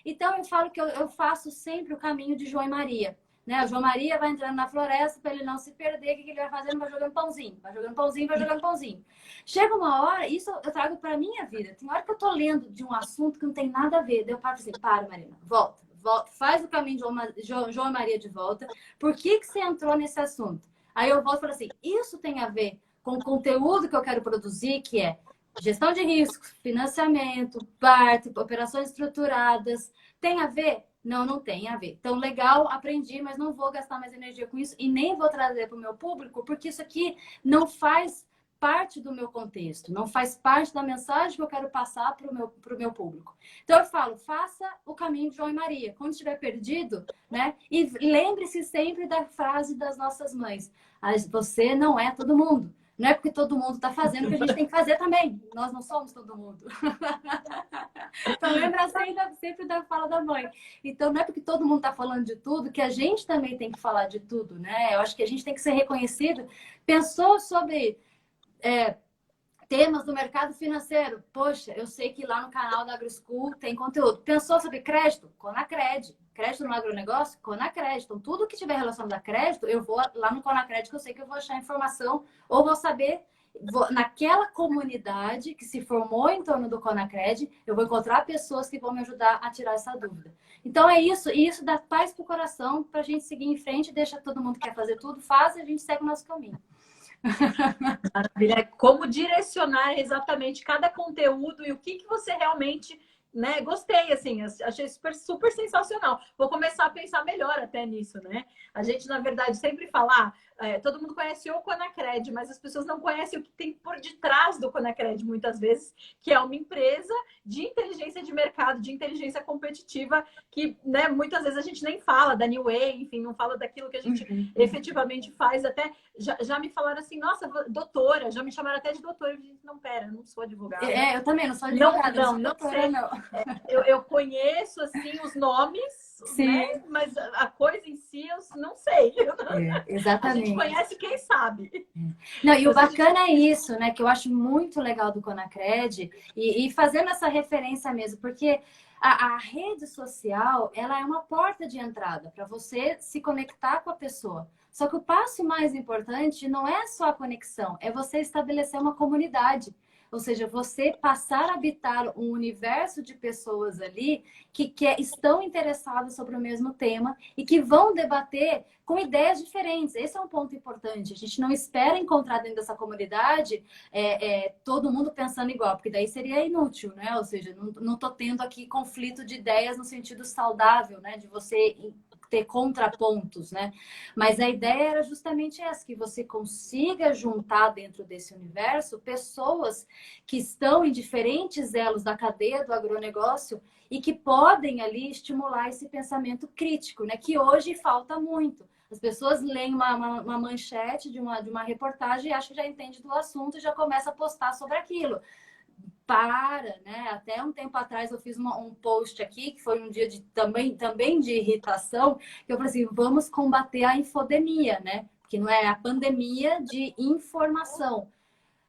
Então eu falo que eu faço sempre o caminho de João e Maria. Né? O João Maria vai entrando na floresta para ele não se perder. O que ele vai fazendo? Vai jogando pãozinho. Vai jogando pãozinho, vai jogando pãozinho. Chega uma hora, isso eu trago para a minha vida. Tem hora que eu tô lendo de um assunto que não tem nada a ver. Daí eu paro assim, para, Marina, volta, faz o caminho de João e Maria de volta. Por que você entrou nesse assunto? Aí eu volto e falo assim, isso tem a ver com o conteúdo que eu quero produzir, que é gestão de riscos, financiamento, parte, operações estruturadas. Tem a ver? Não, não tem a ver. Então, legal, aprendi, mas não vou gastar mais energia com isso e nem vou trazer para o meu público, porque isso aqui não faz parte do meu contexto, não faz parte da mensagem que eu quero passar para o meu público. Então, eu falo, faça o caminho de João e Maria. Quando estiver perdido, né? E lembre-se sempre da frase das nossas mães. Você não é todo mundo. Não é porque todo mundo está fazendo que a gente tem que fazer também. Nós não somos todo mundo. Então, lembra sempre da fala da mãe. Então, não é porque todo mundo está falando de tudo que a gente também tem que falar de tudo, né? Eu acho que a gente tem que ser reconhecido. Pensou sobre temas do mercado financeiro? Poxa, eu sei que lá no canal da AgroSchool tem conteúdo. Pensou sobre crédito? Conacred. Crédito no agronegócio? Conacred. Então, tudo que tiver relacionado a crédito, eu vou lá no Conacred, que eu sei que eu vou achar informação ou vou saber naquela comunidade que se formou em torno do Conacred, eu vou encontrar pessoas que vão me ajudar a tirar essa dúvida. Então é isso, e isso dá paz pro coração para a gente seguir em frente, deixa todo mundo que quer fazer tudo, faz e a gente segue o nosso caminho. Maravilha. Como direcionar exatamente cada conteúdo e o que você realmente né? Gostei, assim, achei super, super sensacional. Vou começar a pensar melhor até nisso, né? A gente, na verdade, sempre fala, todo mundo conhece o Conacred, mas as pessoas não conhecem o que tem por detrás do Conacred, muitas vezes, que é uma empresa de inteligência de mercado, de inteligência competitiva, que, né, muitas vezes a gente nem fala da New Way, enfim, não fala daquilo que a gente efetivamente faz. Até já me falaram assim, nossa, doutora, já me chamaram até de doutora. Eu disse, não, pera, não sou advogada. Eu também não sou advogada, Não, não sou não doutora, sei. não. Eu conheço, assim, os nomes, né? Sim. Mas a coisa em si eu não sei. A gente Exatamente. conhece quem sabe. Não, e o Então, se a gente... bacana é isso, né? Que eu acho muito legal do Conacred e fazendo essa referência mesmo, porque a rede social, ela é uma porta de entrada para você se conectar com a pessoa. Só que o passo mais importante não é só a conexão, é você estabelecer uma comunidade. Ou seja, você passar a habitar um universo de pessoas ali que estão interessadas sobre o mesmo tema e que vão debater com ideias diferentes. Esse é um ponto importante. A gente não espera encontrar dentro dessa comunidade todo mundo pensando igual, porque daí seria inútil, né? Ou seja, não estou tendo aqui conflito de ideias no sentido saudável, né? De você ter contrapontos, né? Mas a ideia era justamente essa, que você consiga juntar dentro desse universo pessoas que estão em diferentes elos da cadeia do agronegócio e que podem ali estimular esse pensamento crítico, né? Que hoje falta muito. As pessoas leem uma manchete de uma reportagem e acham que já entende do assunto e já começa a postar sobre aquilo. Né? Até um tempo atrás eu fiz um post aqui, que foi um dia também de irritação, que eu falei assim, vamos combater a infodemia, né? Que não é a pandemia de informação.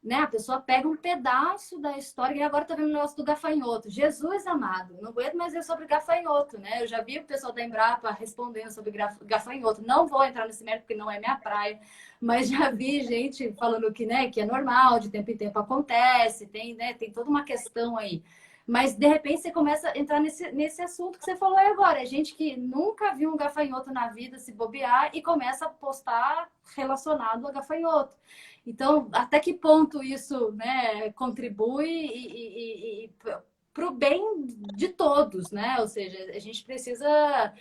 Né? A pessoa pega um pedaço da história e agora tá vendo o negócio do gafanhoto. Jesus amado, não aguento mais ver sobre gafanhoto, né? Eu já vi o pessoal da Embrapa respondendo sobre gafanhoto. Não vou entrar nesse mérito porque não é minha praia, mas já vi gente falando que, né, que é normal, de tempo em tempo acontece, tem toda uma questão aí. Mas, de repente, você começa a entrar nesse assunto que você falou aí agora. É gente que nunca viu um gafanhoto na vida se bobear e começa a postar relacionado a gafanhoto. Então, até que ponto isso, né, contribui para o bem de todos, né? Ou seja, a gente precisa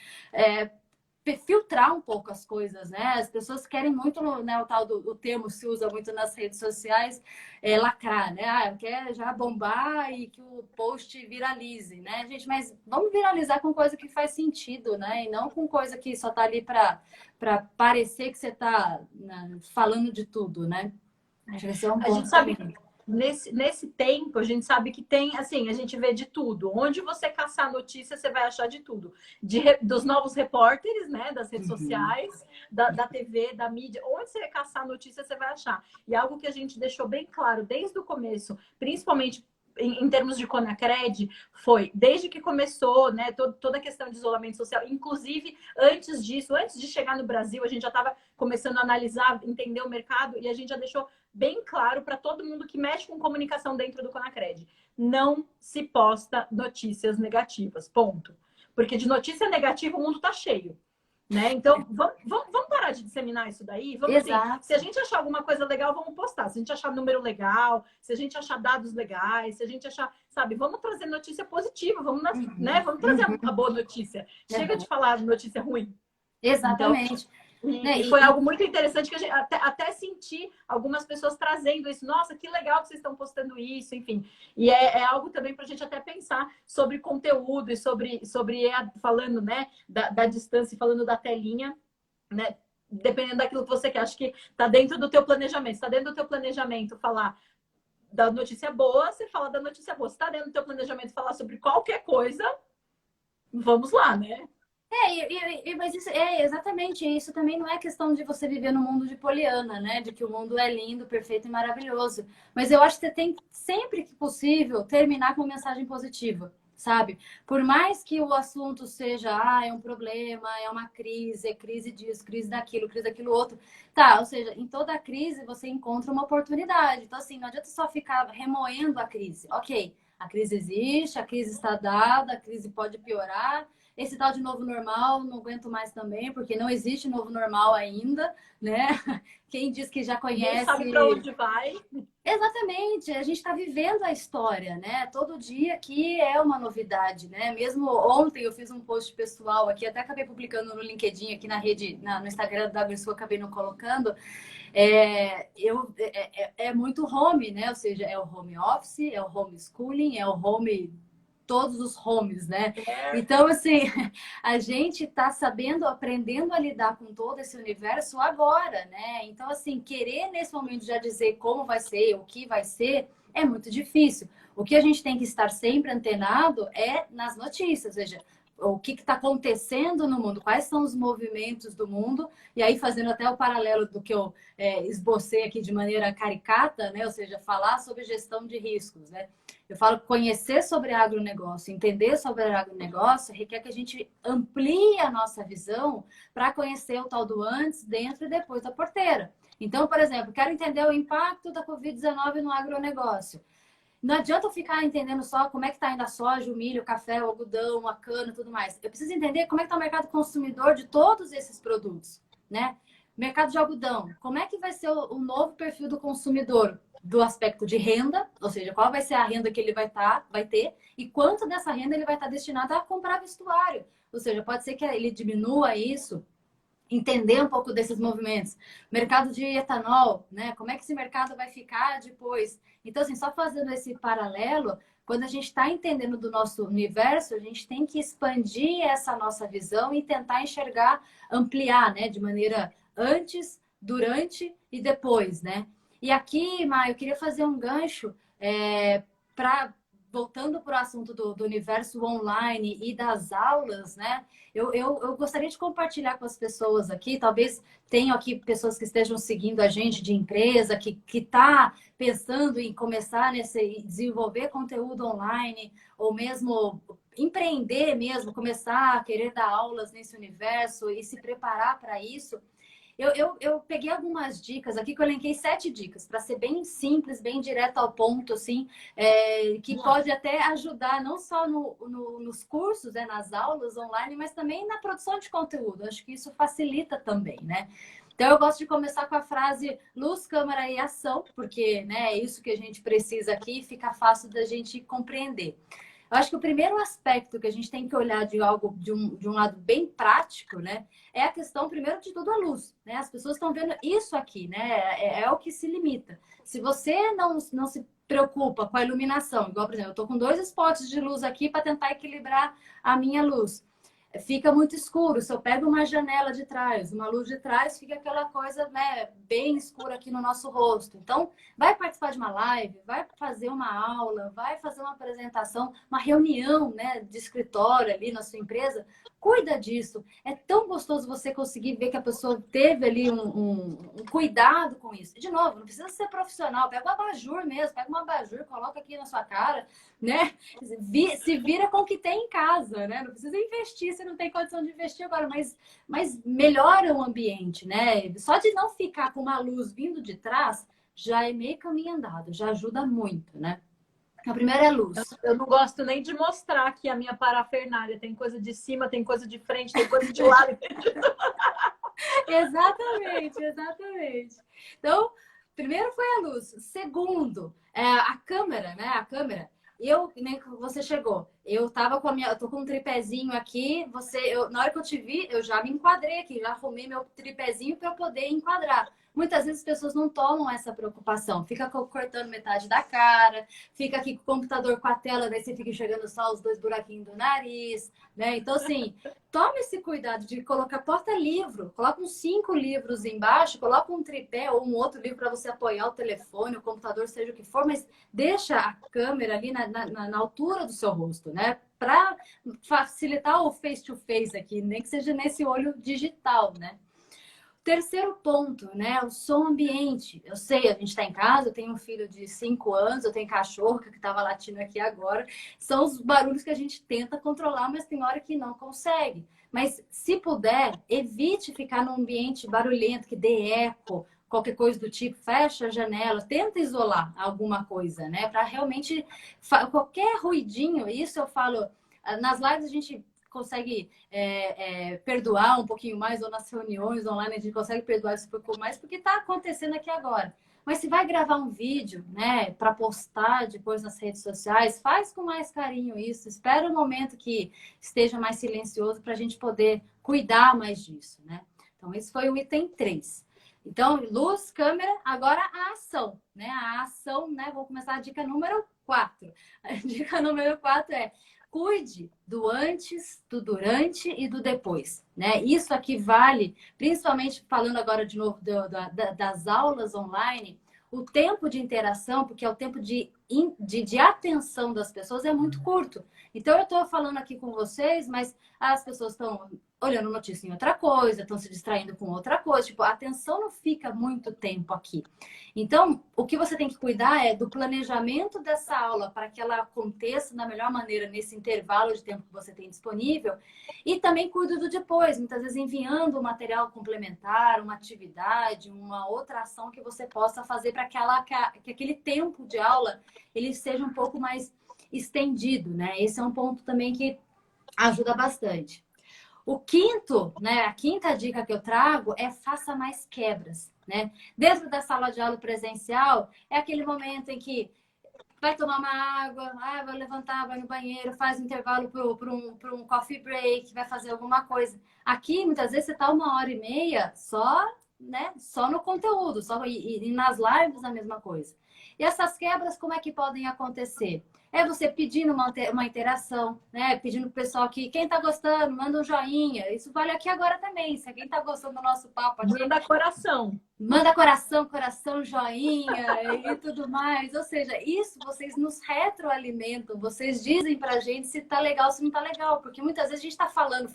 filtrar um pouco as coisas, né? As pessoas querem muito, né, o tal do termo se usa muito nas redes sociais, lacrar, né? Quer já bombar e que o post viralize, né, gente? Mas vamos viralizar com coisa que faz sentido, né? E não com coisa que só tá ali para parecer que você tá, né, falando de tudo, né? Acho que esse é um A gente ponto sabe também. nesse tempo, a gente sabe que tem, assim, a gente vê de tudo. Onde você caçar notícia, você vai achar de tudo. Dos novos repórteres, né, das redes sociais, da TV, da mídia. Onde você caçar notícia, você vai achar. E algo que a gente deixou bem claro desde o começo, principalmente em termos de Conacred, foi desde que começou, né, toda a questão de isolamento social, inclusive antes disso, antes de chegar no Brasil, a gente já estava começando a analisar, entender o mercado, e a gente já deixou bem claro para todo mundo que mexe com comunicação dentro do Conacred. Não se posta notícias negativas, ponto. Porque de notícia negativa o mundo está cheio. Né? Então, vamos parar de disseminar isso daí? Vamos assim, Exato. se a gente achar alguma coisa legal, vamos postar. Se a gente achar número legal, se a gente achar dados legais, se a gente achar, sabe, vamos trazer notícia positiva, né? Vamos trazer a boa notícia. Chega de falar notícia ruim. Então, Exatamente. Né? e foi algo muito interessante que a gente até senti algumas pessoas trazendo isso. Nossa, que legal que vocês estão postando isso, enfim. E é algo também para a gente até pensar sobre conteúdo e sobre falando, né, da distância e falando da telinha, né? Dependendo daquilo que você quer. Acho que está dentro do teu planejamento. Está dentro do teu planejamento falar da notícia boa, você fala da notícia boa. Se está dentro do teu planejamento falar sobre qualquer coisa, vamos lá, né? Mas isso é exatamente isso. Também não é questão de você viver no mundo de Poliana, né? De que o mundo é lindo, perfeito e maravilhoso. Mas eu acho que você tem, sempre que possível, terminar com uma mensagem positiva, sabe? Por mais que o assunto seja, é um problema, é uma crise, é crise disso, crise daquilo outro. Tá, ou seja, em toda crise você encontra uma oportunidade. Então, assim, não adianta só ficar remoendo a crise. Ok, a crise existe, a crise está dada, a crise pode piorar. esse tal de novo normal, não aguento mais também, porque não existe novo normal ainda, né? Quem diz que já conhece... Ninguém sabe para onde vai. Exatamente, a gente está vivendo a história, né? Todo dia aqui é uma novidade, né? Mesmo ontem eu fiz um post pessoal aqui, até acabei publicando no LinkedIn, aqui na rede, no Instagram da AgriSchool, acabei não colocando. É muito home, né? Ou seja, é o home office, é o homeschooling, é o home, todos os homes, né? Então, assim, a gente está sabendo, aprendendo a lidar com todo esse universo agora, né? Então, assim, querer nesse momento já dizer como vai ser, o que vai ser, é muito difícil. O que a gente tem que estar sempre antenado é nas notícias, ou seja, o que está acontecendo no mundo, quais são os movimentos do mundo, e aí fazendo até o paralelo do que eu esbocei aqui de maneira caricata, né? Ou seja, falar sobre gestão de riscos, né? Eu falo que conhecer sobre agronegócio, entender sobre agronegócio, requer que a gente amplie a nossa visão para conhecer o tal do antes, dentro e depois da porteira. Então, por exemplo, quero entender o impacto da Covid-19 no agronegócio. Não adianta eu ficar entendendo só como é que está indo a soja, o milho, o café, o algodão, a cana e tudo mais. Eu preciso entender como é que está o mercado consumidor de todos esses produtos, né? Mercado de algodão, como é que vai ser o novo perfil do consumidor? Do aspecto de renda, ou seja, qual vai ser a renda que ele vai ter e quanto dessa renda ele vai estar destinado a comprar vestuário. Ou seja, pode ser que ele diminua isso, entender um pouco desses movimentos. Mercado de etanol, né? Como é que esse mercado vai ficar depois? Então, assim, só fazendo esse paralelo, quando a gente está entendendo do nosso universo, a gente tem que expandir essa nossa visão e tentar enxergar, ampliar, né? De maneira antes, durante e depois, né? E aqui, Maia, eu queria fazer um gancho para voltando para o assunto do universo online e das aulas, né? Eu gostaria de compartilhar com as pessoas aqui, talvez tenham aqui pessoas que estejam seguindo a gente de empresa, que está pensando em começar nesse desenvolver conteúdo online, ou mesmo empreender mesmo, começar a querer dar aulas nesse universo e se preparar para isso. Eu peguei algumas dicas aqui, que eu elenquei 7 dicas, para ser bem simples, bem direto ao ponto, assim, que pode até ajudar não só nos cursos, né, nas aulas online, mas também na produção de conteúdo. Acho que isso facilita também, né? Então, eu gosto de começar com a frase luz, câmera e ação, porque né, é isso que a gente precisa aqui e fica fácil da gente compreender. Eu acho que o primeiro aspecto que a gente tem que olhar de algo de um lado bem prático, né, é a questão, primeiro de tudo, a luz. Né? As pessoas estão vendo isso aqui, né? É o que se limita. Se você não se preocupa com a iluminação, igual, por exemplo, eu estou com 2 spots de luz aqui para tentar equilibrar a minha luz. Fica muito escuro. Se eu pego uma janela de trás, uma luz de trás, fica aquela coisa, né, bem escura aqui no nosso rosto. Então, vai participar de uma live, vai fazer uma aula, vai fazer uma apresentação, uma reunião, né, de escritório ali na sua empresa. Cuida disso. É tão gostoso você conseguir ver que a pessoa teve ali um cuidado com isso. De novo, não precisa ser profissional. Pega um abajur mesmo, pega um abajur, coloca aqui na sua cara, né? Se vira com o que tem em casa, né? Não precisa investir, você não tem condição de investir agora, mas melhora o ambiente, né? Só de não ficar com uma luz vindo de trás, já é meio caminho andado, já ajuda muito, né? A primeira é luz. Eu não gosto nem de mostrar aqui a minha parafernália. Tem coisa de cima, tem coisa de frente, tem coisa de lado. Exatamente, exatamente. Então, primeiro foi a luz. Segundo, a câmera, né? A câmera. Nem que você chegou. Eu tô com um tripézinho aqui. Na hora que eu te vi, eu já me enquadrei aqui, já arrumei meu tripézinho para eu poder enquadrar. Muitas vezes as pessoas não tomam essa preocupação. Fica cortando metade da cara, fica aqui com o computador com a tela, daí você fica enxergando só os 2 buraquinhos do nariz, né? Então, assim, tome esse cuidado de colocar porta-livro, coloca uns 5 livros embaixo, coloca um tripé ou um outro livro para você apoiar o telefone, o computador, seja o que for, mas deixa a câmera ali na altura do seu rosto, né? Para facilitar o face-to-face aqui, nem que seja nesse olho digital, né? Terceiro ponto, né? O som ambiente. Eu sei, a gente está em casa, eu tenho um filho de 5 anos, eu tenho cachorro que estava latindo aqui agora. São os barulhos que a gente tenta controlar, mas tem hora que não consegue. Mas se puder, evite ficar num ambiente barulhento, que dê eco, qualquer coisa do tipo, fecha a janela, tenta isolar alguma coisa, né? Para realmente qualquer ruidinho, isso eu falo, nas lives a gente consegue perdoar um pouquinho mais, ou nas reuniões online a gente consegue perdoar isso um pouco mais, porque está acontecendo aqui agora. Mas se vai gravar um vídeo, né, para postar depois nas redes sociais, faz com mais carinho isso. Espera um momento que esteja mais silencioso para a gente poder cuidar mais disso, né? Então, esse foi o item 3. Então, luz, câmera, agora a ação, né? A ação, né? Vou começar a dica número 4. A dica número 4 é: cuide do antes, do durante e do depois, né? Isso aqui vale, principalmente falando agora de novo das aulas online, o tempo de interação, porque é o tempo de atenção das pessoas é muito curto. Então, eu estou falando aqui com vocês, mas as pessoas estão olhando notícia em outra coisa, estão se distraindo com outra coisa. Tipo, a atenção não fica muito tempo aqui. Então, o que você tem que cuidar é do planejamento dessa aula para que ela aconteça da melhor maneira nesse intervalo de tempo que você tem disponível. E também cuido do depois, muitas vezes enviando um material complementar, uma atividade, uma outra ação que você possa fazer para que aquele tempo de aula ele seja um pouco mais estendido, né? Esse é um ponto também que ajuda bastante. O quinto, né, a quinta dica que eu trago é: faça mais quebras, né? Dentro da sala de aula presencial, é aquele momento em que vai tomar uma água, vai levantar, vai no banheiro, faz um intervalo para um coffee break, vai fazer alguma coisa. Aqui, muitas vezes, você está 1h30 só, né, só no conteúdo, e nas lives a mesma coisa. E essas quebras, como é que podem acontecer? É você pedindo uma interação, né? Pedindo pro pessoal que quem tá gostando, manda um joinha. Isso vale aqui agora também. Se alguém tá gostando do nosso papo aqui, manda coração. Manda coração, coração, joinha e tudo mais. Ou seja, isso vocês nos retroalimentam. Vocês dizem pra gente se tá legal ou se não tá legal. Porque muitas vezes a gente tá falando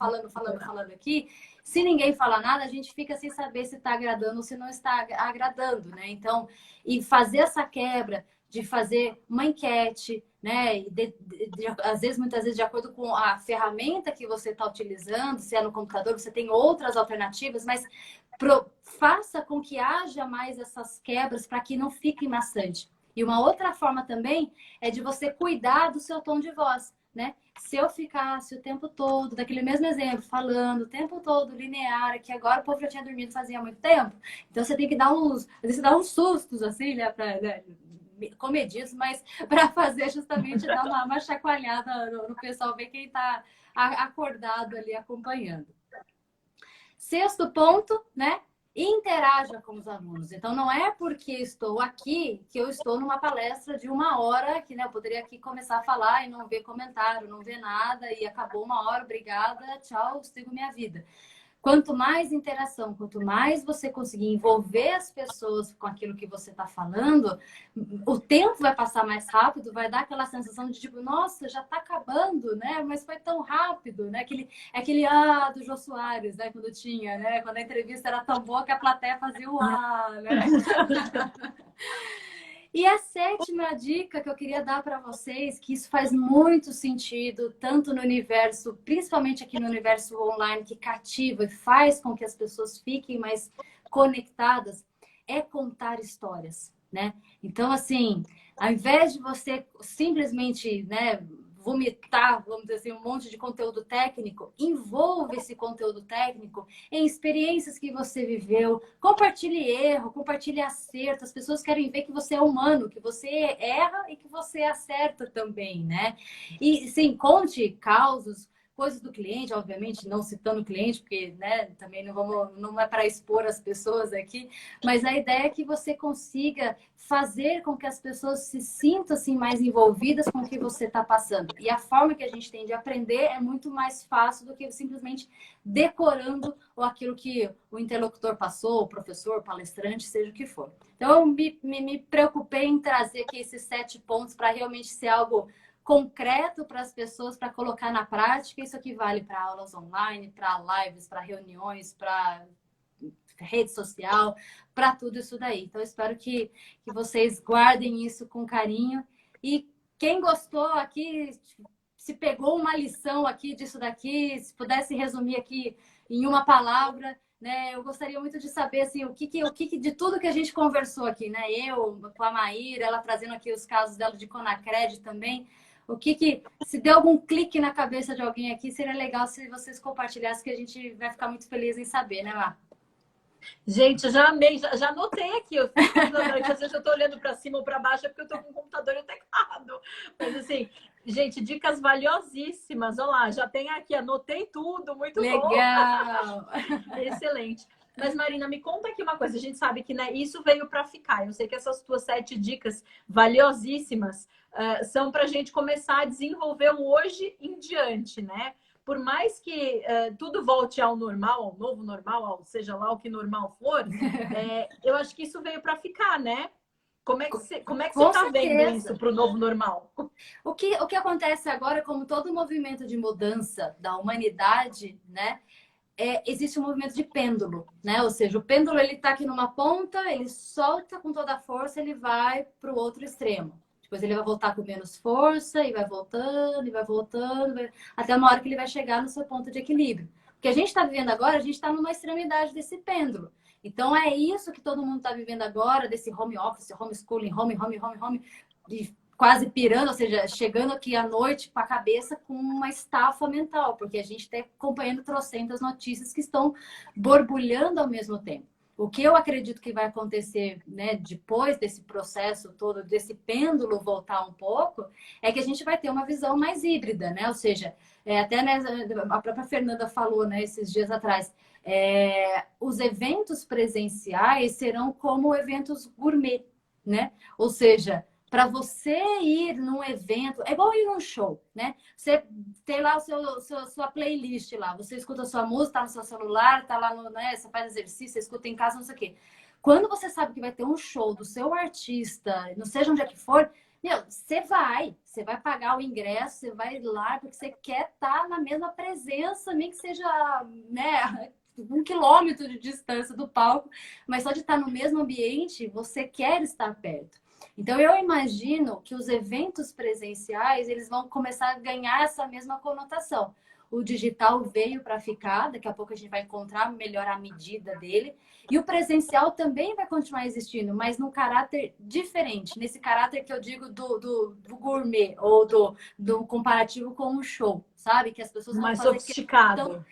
aqui. Se ninguém fala nada, a gente fica sem saber se tá agradando ou se não está agradando, né? Então, e fazer essa quebra de fazer uma enquete, né? E às vezes, muitas vezes, de acordo com a ferramenta que você está utilizando, se é no computador, você tem outras alternativas, mas faça com que haja mais essas quebras para que não fique maçante. E uma outra forma também é de você cuidar do seu tom de voz, né? Se eu ficasse o tempo todo, daquele mesmo exemplo, falando o tempo todo linear, que agora o povo já tinha dormido fazia muito tempo, então você tem que dar às vezes você dá uns sustos, assim, né? Comedidos, mas para fazer justamente dar uma chacoalhada no pessoal, ver quem está acordado ali acompanhando. Sexto ponto, né? Interaja com os alunos. Então, não é porque estou aqui que eu estou numa palestra de 1 hora, que né, eu poderia aqui começar a falar e não ver comentário, não ver nada, e acabou 1 hora, obrigada, tchau, sigo minha vida. Quanto mais interação, quanto mais você conseguir envolver as pessoas com aquilo que você está falando, o tempo vai passar mais rápido, vai dar aquela sensação de tipo, nossa, já está acabando, né? Mas foi tão rápido, né? Aquele do Jô Soares, né? Quando tinha, né? Quando a entrevista era tão boa que a plateia fazia o né? E a sétima dica que eu queria dar para vocês, que isso faz muito sentido, tanto no universo, principalmente aqui no universo online, que cativa e faz com que as pessoas fiquem mais conectadas, é contar histórias, né? Então, assim, ao invés de você simplesmente, né, vomitar, vamos dizer assim, um monte de conteúdo técnico, envolva esse conteúdo técnico em experiências que você viveu, compartilhe erro, compartilhe acerto. As pessoas querem ver que você é humano, que você erra e que você acerta também, né? E sim, conte causos, coisas do cliente, obviamente, não citando o cliente, porque né, também não é para expor as pessoas aqui, mas a ideia é que você consiga fazer com que as pessoas se sintam assim, mais envolvidas com o que você está passando. E a forma que a gente tem de aprender é muito mais fácil do que simplesmente decorando aquilo que o interlocutor passou, o professor, o palestrante, seja o que for. Então, eu me preocupei em trazer aqui esses 7 pontos para realmente ser algo concreto para as pessoas, para colocar na prática. Isso aqui vale para aulas online, para lives, para reuniões, para rede social, para tudo isso daí. Então, eu espero que vocês guardem isso com carinho. E quem gostou aqui, se pegou uma lição aqui disso daqui, se pudesse resumir aqui em uma palavra, né? Eu gostaria muito de saber assim, o que de tudo que a gente conversou aqui, né? Eu com a Maíra, ela trazendo aqui os casos dela de Conacred também. Se deu algum clique na cabeça de alguém aqui, seria legal se vocês compartilhassem, que a gente vai ficar muito feliz em saber, né, Mar? Gente, eu já amei, já anotei aqui. Eu fico que às vezes eu tô olhando para cima ou para baixo é porque eu tô com o computador e o teclado. Mas assim, gente, dicas valiosíssimas. Olha lá, já tem aqui, anotei tudo, muito legal. Bom. Excelente. Mas, Marina, me conta aqui uma coisa. A gente sabe que, né, isso veio para ficar. Eu sei que essas tuas 7 dicas valiosíssimas são para a gente começar a desenvolver o hoje em diante, né? Por mais que tudo volte ao normal, ao novo normal, ao seja lá o que normal for, eu acho que isso veio para ficar, né? Como é que você está vendo isso para o novo normal? O que acontece agora, como todo movimento de mudança da humanidade, né? Existe um movimento de pêndulo, né? Ou seja, o pêndulo ele está aqui numa ponta, ele solta com toda a força, ele vai para o outro extremo. Depois ele vai voltar com menos força e vai voltando, até uma hora que ele vai chegar no seu ponto de equilíbrio. O que a gente está vivendo agora, a gente está numa extremidade desse pêndulo. Então é isso que todo mundo está vivendo agora, desse home office, homeschooling, home, quase pirando, ou seja, chegando aqui à noite com a cabeça com uma estafa mental, porque a gente está acompanhando trocentas notícias que estão borbulhando ao mesmo tempo. O que eu acredito que vai acontecer, né, depois desse processo todo, desse pêndulo voltar um pouco, é que a gente vai ter uma visão mais híbrida, né? Ou seja, até né, a própria Fernanda falou, né, esses dias atrás, os eventos presenciais serão como eventos gourmet, né? Ou seja, para você ir num evento, é igual ir num show, né? Você tem lá sua playlist lá, você escuta a sua música, tá no seu celular, tá lá no, né? Você faz exercício, você escuta em casa, não sei o quê. Quando você sabe que vai ter um show do seu artista, não seja onde é que for, meu, você vai pagar o ingresso, você vai lá porque você quer estar na mesma presença, nem que seja, né, 1 quilômetro de distância do palco, mas só de estar no mesmo ambiente, você quer estar perto. Então, eu imagino que os eventos presenciais, eles vão começar a ganhar essa mesma conotação. O digital veio para ficar, daqui a pouco a gente vai encontrar melhor a medida dele. E o presencial também vai continuar existindo, mas num caráter diferente. Nesse caráter que eu digo do gourmet, ou do comparativo com um show, sabe? Que as pessoas vão mais fazer sofisticado.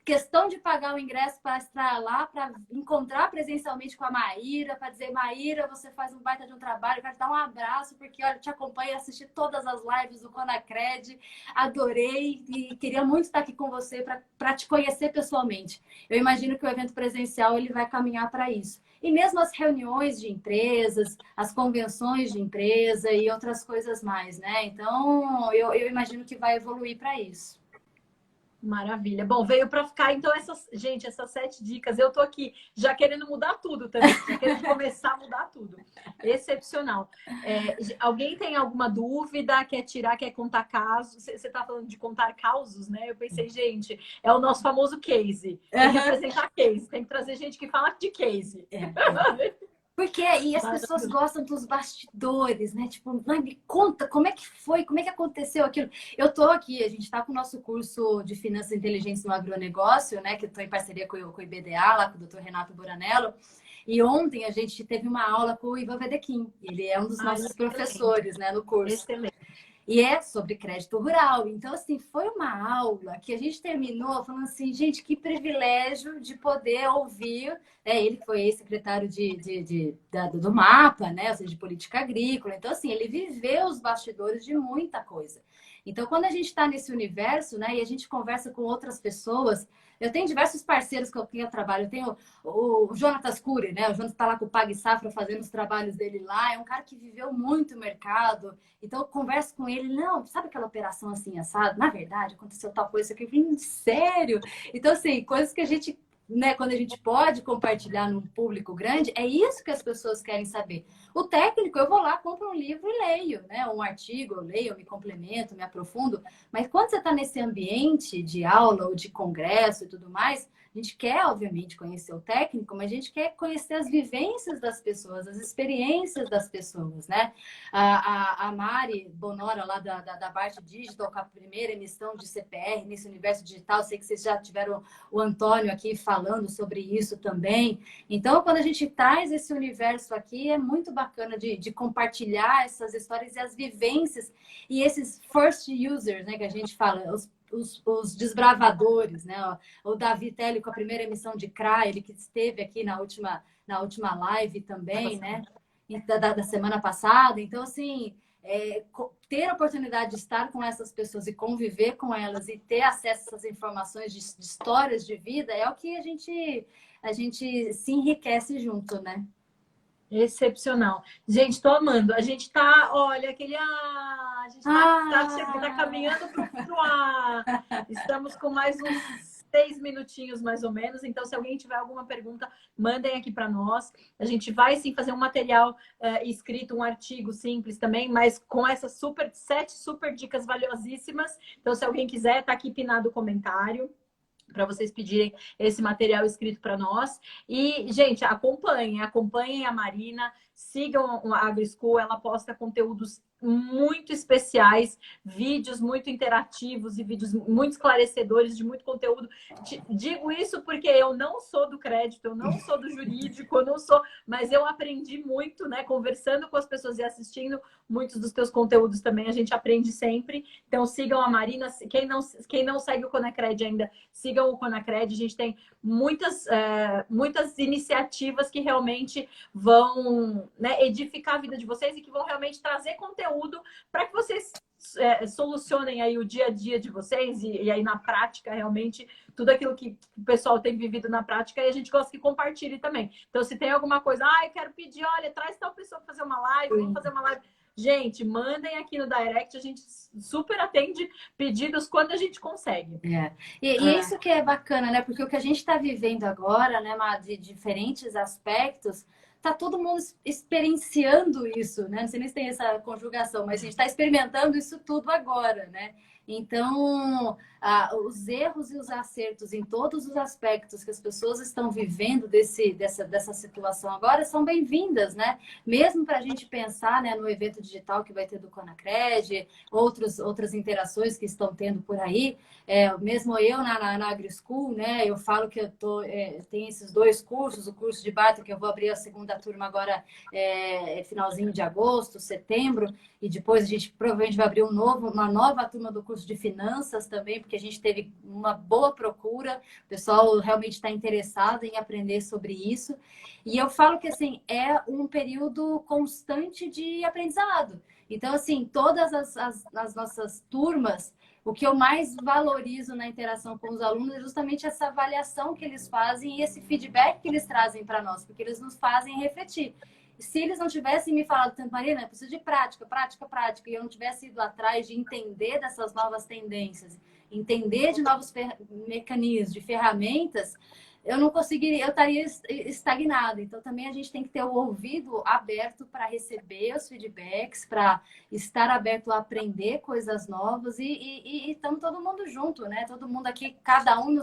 Questão de pagar o ingresso para estar lá, para encontrar presencialmente com a Maíra, para dizer, Maíra, você faz um baita de um trabalho, quero te dar um abraço, porque olha, te acompanho, assisti todas as lives do Conacred, adorei e queria muito estar aqui com você para te conhecer pessoalmente. Eu imagino que o evento presencial ele vai caminhar para isso. E mesmo as reuniões de empresas, as convenções de empresa e outras coisas mais, né? Então, eu imagino que vai evoluir para isso. Maravilha. Bom, veio para ficar, então, essas 7 dicas. Eu tô aqui já querendo mudar tudo também, já querendo começar a mudar tudo. Excepcional. Alguém tem alguma dúvida, quer tirar, quer contar casos? Você está falando de contar causos, né? Eu pensei, gente, é o nosso famoso case. Tem que apresentar case, tem que trazer gente que fala de case. Porque aí as pessoas gostam dos bastidores, né? Tipo, me conta como é que foi, como é que aconteceu aquilo. Eu tô aqui, a gente está com o nosso curso de Finanças Inteligentes no Agronegócio, né? Que eu tô em parceria com o IBDA, lá com o Dr. Renato Buranello. E ontem a gente teve uma aula com o Ivan Vedequim. Ele é um dos nossos professores, né, no curso. Excelente. E é sobre crédito rural. Então, assim, foi uma aula que a gente terminou falando assim, gente, que privilégio de poder ouvir. Ele foi ex-secretário do MAPA, né? Ou seja, de política agrícola. Então, assim, ele viveu os bastidores de muita coisa. Então, quando a gente está nesse universo, né, e a gente conversa com outras pessoas, eu tenho diversos parceiros com quem eu trabalho. Eu tenho o Jonatas Cury, né? O Jonatas está lá com o Pag Safra fazendo os trabalhos dele lá. É um cara que viveu muito o mercado. Então, eu converso com ele. Não, sabe aquela operação assim, assado? Na verdade, aconteceu tal coisa aqui. Sério? Então, assim, coisas que a gente, né, quando a gente pode compartilhar num público grande, é isso que as pessoas querem saber. O técnico, eu vou lá, compro um livro e leio, né? Um artigo, eu leio, eu me complemento, me aprofundo. Mas quando você está nesse ambiente de aula ou de congresso e tudo mais, A gente quer, obviamente, conhecer o técnico, mas a gente quer conhecer as vivências das pessoas, as experiências das pessoas, né? A Mari Bonora, lá da Bart Digital, com a primeira emissão de CPR nesse universo digital, sei que vocês já tiveram o Antônio aqui falando sobre isso também. Então, quando a gente traz esse universo aqui, é muito bacana de compartilhar essas histórias e as vivências e esses first users, né, que a gente fala, os desbravadores, né? O Davi Telly com a primeira emissão de CRA, ele que esteve aqui na última live também, né? Da semana passada. Então, assim, ter a oportunidade de estar com essas pessoas e conviver com elas e ter acesso a essas informações de histórias de vida é o que a gente se enriquece junto, né? Excepcional. Gente, tô amando. A gente tá, olha, a gente tá caminhando pro ar. Estamos com mais uns 6 minutinhos, mais ou menos. Então, se alguém tiver alguma pergunta, mandem aqui para nós. A gente vai sim fazer um material escrito, um artigo simples também, mas com essas 7 super dicas valiosíssimas. Então, se alguém quiser, tá aqui pinado o comentário para vocês pedirem esse material escrito para nós. E, gente, acompanhem a Marina, sigam a AgroSchool, ela posta conteúdos muito especiais, vídeos muito interativos e vídeos muito esclarecedores de muito conteúdo. Digo isso porque eu não sou do crédito, eu não sou do jurídico, eu não sou, mas eu aprendi muito, né, conversando com as pessoas e assistindo muitos dos teus conteúdos também, a gente aprende sempre. Então sigam a Marina, quem não segue o Conacred ainda, sigam o Conacred, a gente tem muitas iniciativas que realmente vão, né, edificar a vida de vocês e que vão realmente trazer conteúdo para que vocês solucionem aí o dia a dia de vocês e aí na prática realmente tudo aquilo que o pessoal tem vivido na prática e a gente gosta que compartilhe também. Então se tem alguma coisa, eu quero pedir, olha, traz tal pessoa para fazer uma live, vamos fazer uma live. Gente, mandem aqui no direct, a gente super atende pedidos quando a gente consegue. E isso que é bacana, né? Porque o que a gente está vivendo agora, né, Má, de diferentes aspectos, tá todo mundo experienciando isso, né? Não sei nem se tem essa conjugação, mas a gente está experimentando isso tudo agora, né? Então, os erros e os acertos em todos os aspectos que as pessoas estão vivendo dessa situação agora são bem-vindas, né? Mesmo para a gente pensar, né, no evento digital que vai ter do Conacred, outras interações que estão tendo por aí. Mesmo eu na AgroSchool, né? Eu falo que eu tenho esses 2 cursos, o curso de Bata, que eu vou abrir a segunda turma agora finalzinho de agosto, setembro, e depois a gente provavelmente vai abrir uma nova turma do curso de finanças também, porque a gente teve uma boa procura, o pessoal realmente está interessado em aprender sobre isso. E eu falo que assim, é um período constante de aprendizado. Então, assim, todas as nossas turmas, o que eu mais valorizo na interação com os alunos é justamente essa avaliação que eles fazem e esse feedback que eles trazem para nós, porque eles nos fazem refletir. Se eles não tivessem me falado tanto, Marina, eu preciso de prática, prática, prática, e eu não tivesse ido atrás de entender dessas novas tendências, entender de novos mecanismos, de ferramentas, eu não conseguiria, eu estaria estagnada. Então, também a gente tem que ter o ouvido aberto para receber os feedbacks, para estar aberto a aprender coisas novas e estamos todo mundo junto, né? Todo mundo aqui, cada um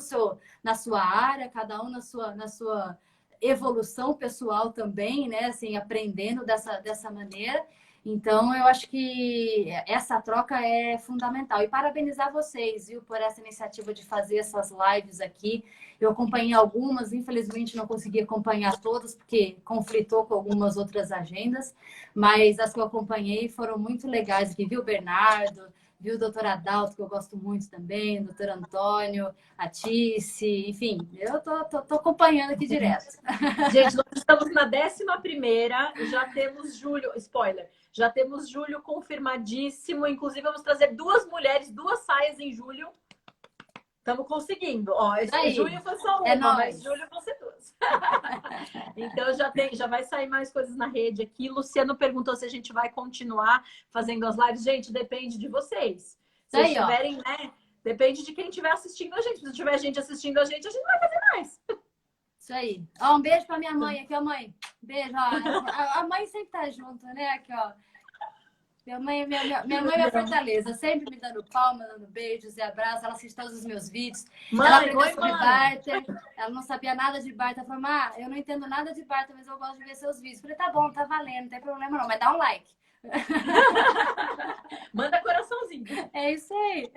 na sua área, cada um na sua evolução pessoal também, né? Assim, aprendendo dessa maneira. Então, eu acho que essa troca é fundamental. E parabenizar vocês, viu, por essa iniciativa de fazer essas lives aqui. Eu acompanhei algumas, infelizmente não consegui acompanhar todas, porque conflitou com algumas outras agendas, mas as que eu acompanhei foram muito legais aqui, viu, Bernardo? Viu o doutor Adalto, que eu gosto muito também, o doutor Antônio, a Tice, enfim, eu tô acompanhando aqui direto. Gente, nós estamos na 11ª, já temos julho, spoiler, já temos julho confirmadíssimo, inclusive vamos trazer 2 mulheres, 2 saias em julho. Estamos conseguindo. Junho foi só uma, mas julho vão ser 2. Então já vai sair mais coisas na rede aqui. Luciano perguntou se a gente vai continuar fazendo as lives. Gente, depende de vocês. Se vocês tiverem, né? Depende de quem estiver assistindo a gente. Se tiver gente assistindo a gente vai fazer mais. Isso aí. Um beijo pra minha mãe aqui, ó, mãe. Beijo, ó. A mãe sempre tá junto, né? Aqui, ó. Minha mãe é minha fortaleza, sempre me dando palmas, dando beijos e abraços. Ela assiste todos os meus vídeos. Mãe, Ela aprendeu oi, sobre mãe. barter. Ela não sabia nada de barter. Ela falou, eu não entendo nada de barter, mas eu gosto de ver seus vídeos. Eu falei, tá bom, tá valendo, não tem problema não, mas dá um like. Manda coraçãozinho. É isso aí.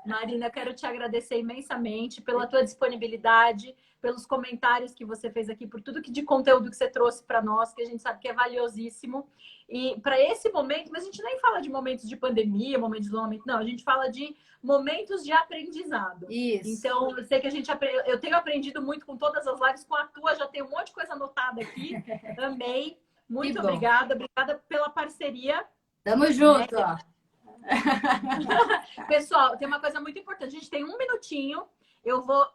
Marina, eu quero te agradecer imensamente pela tua disponibilidade, pelos comentários que você fez aqui, por tudo que de conteúdo que você trouxe para nós, que a gente sabe que é valiosíssimo. E para esse momento, mas a gente nem fala de momentos de pandemia, momentos de isolamento, não, a gente fala de momentos de aprendizado. Isso. Então, eu sei que eu tenho aprendido muito com todas as lives, com a tua já tem um monte de coisa anotada aqui. Amei. Muito obrigada pela parceria. Tamo junto, ó. Pessoal, tem uma coisa muito importante. A gente tem um minutinho. Eu vou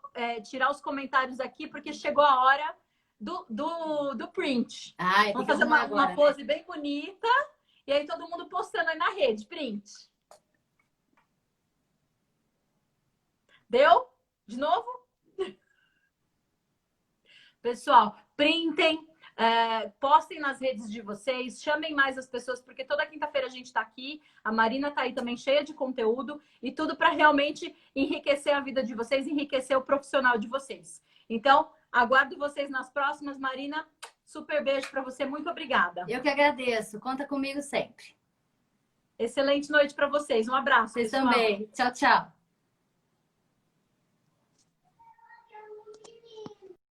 tirar os comentários aqui, porque chegou a hora do print. Vamos fazer uma pose bem bonita. E aí todo mundo postando aí na rede. Print. Deu? De novo? Pessoal, printem. Postem nas redes de vocês, chamem mais as pessoas, porque toda quinta-feira a gente está aqui, a Marina está aí também cheia de conteúdo e tudo para realmente enriquecer a vida de vocês, enriquecer o profissional de vocês. Então, aguardo vocês nas próximas. Marina, super beijo para você, muito obrigada. Eu que agradeço, conta comigo sempre. Excelente noite para vocês, um abraço. Vocês pessoal. também. Tchau, tchau.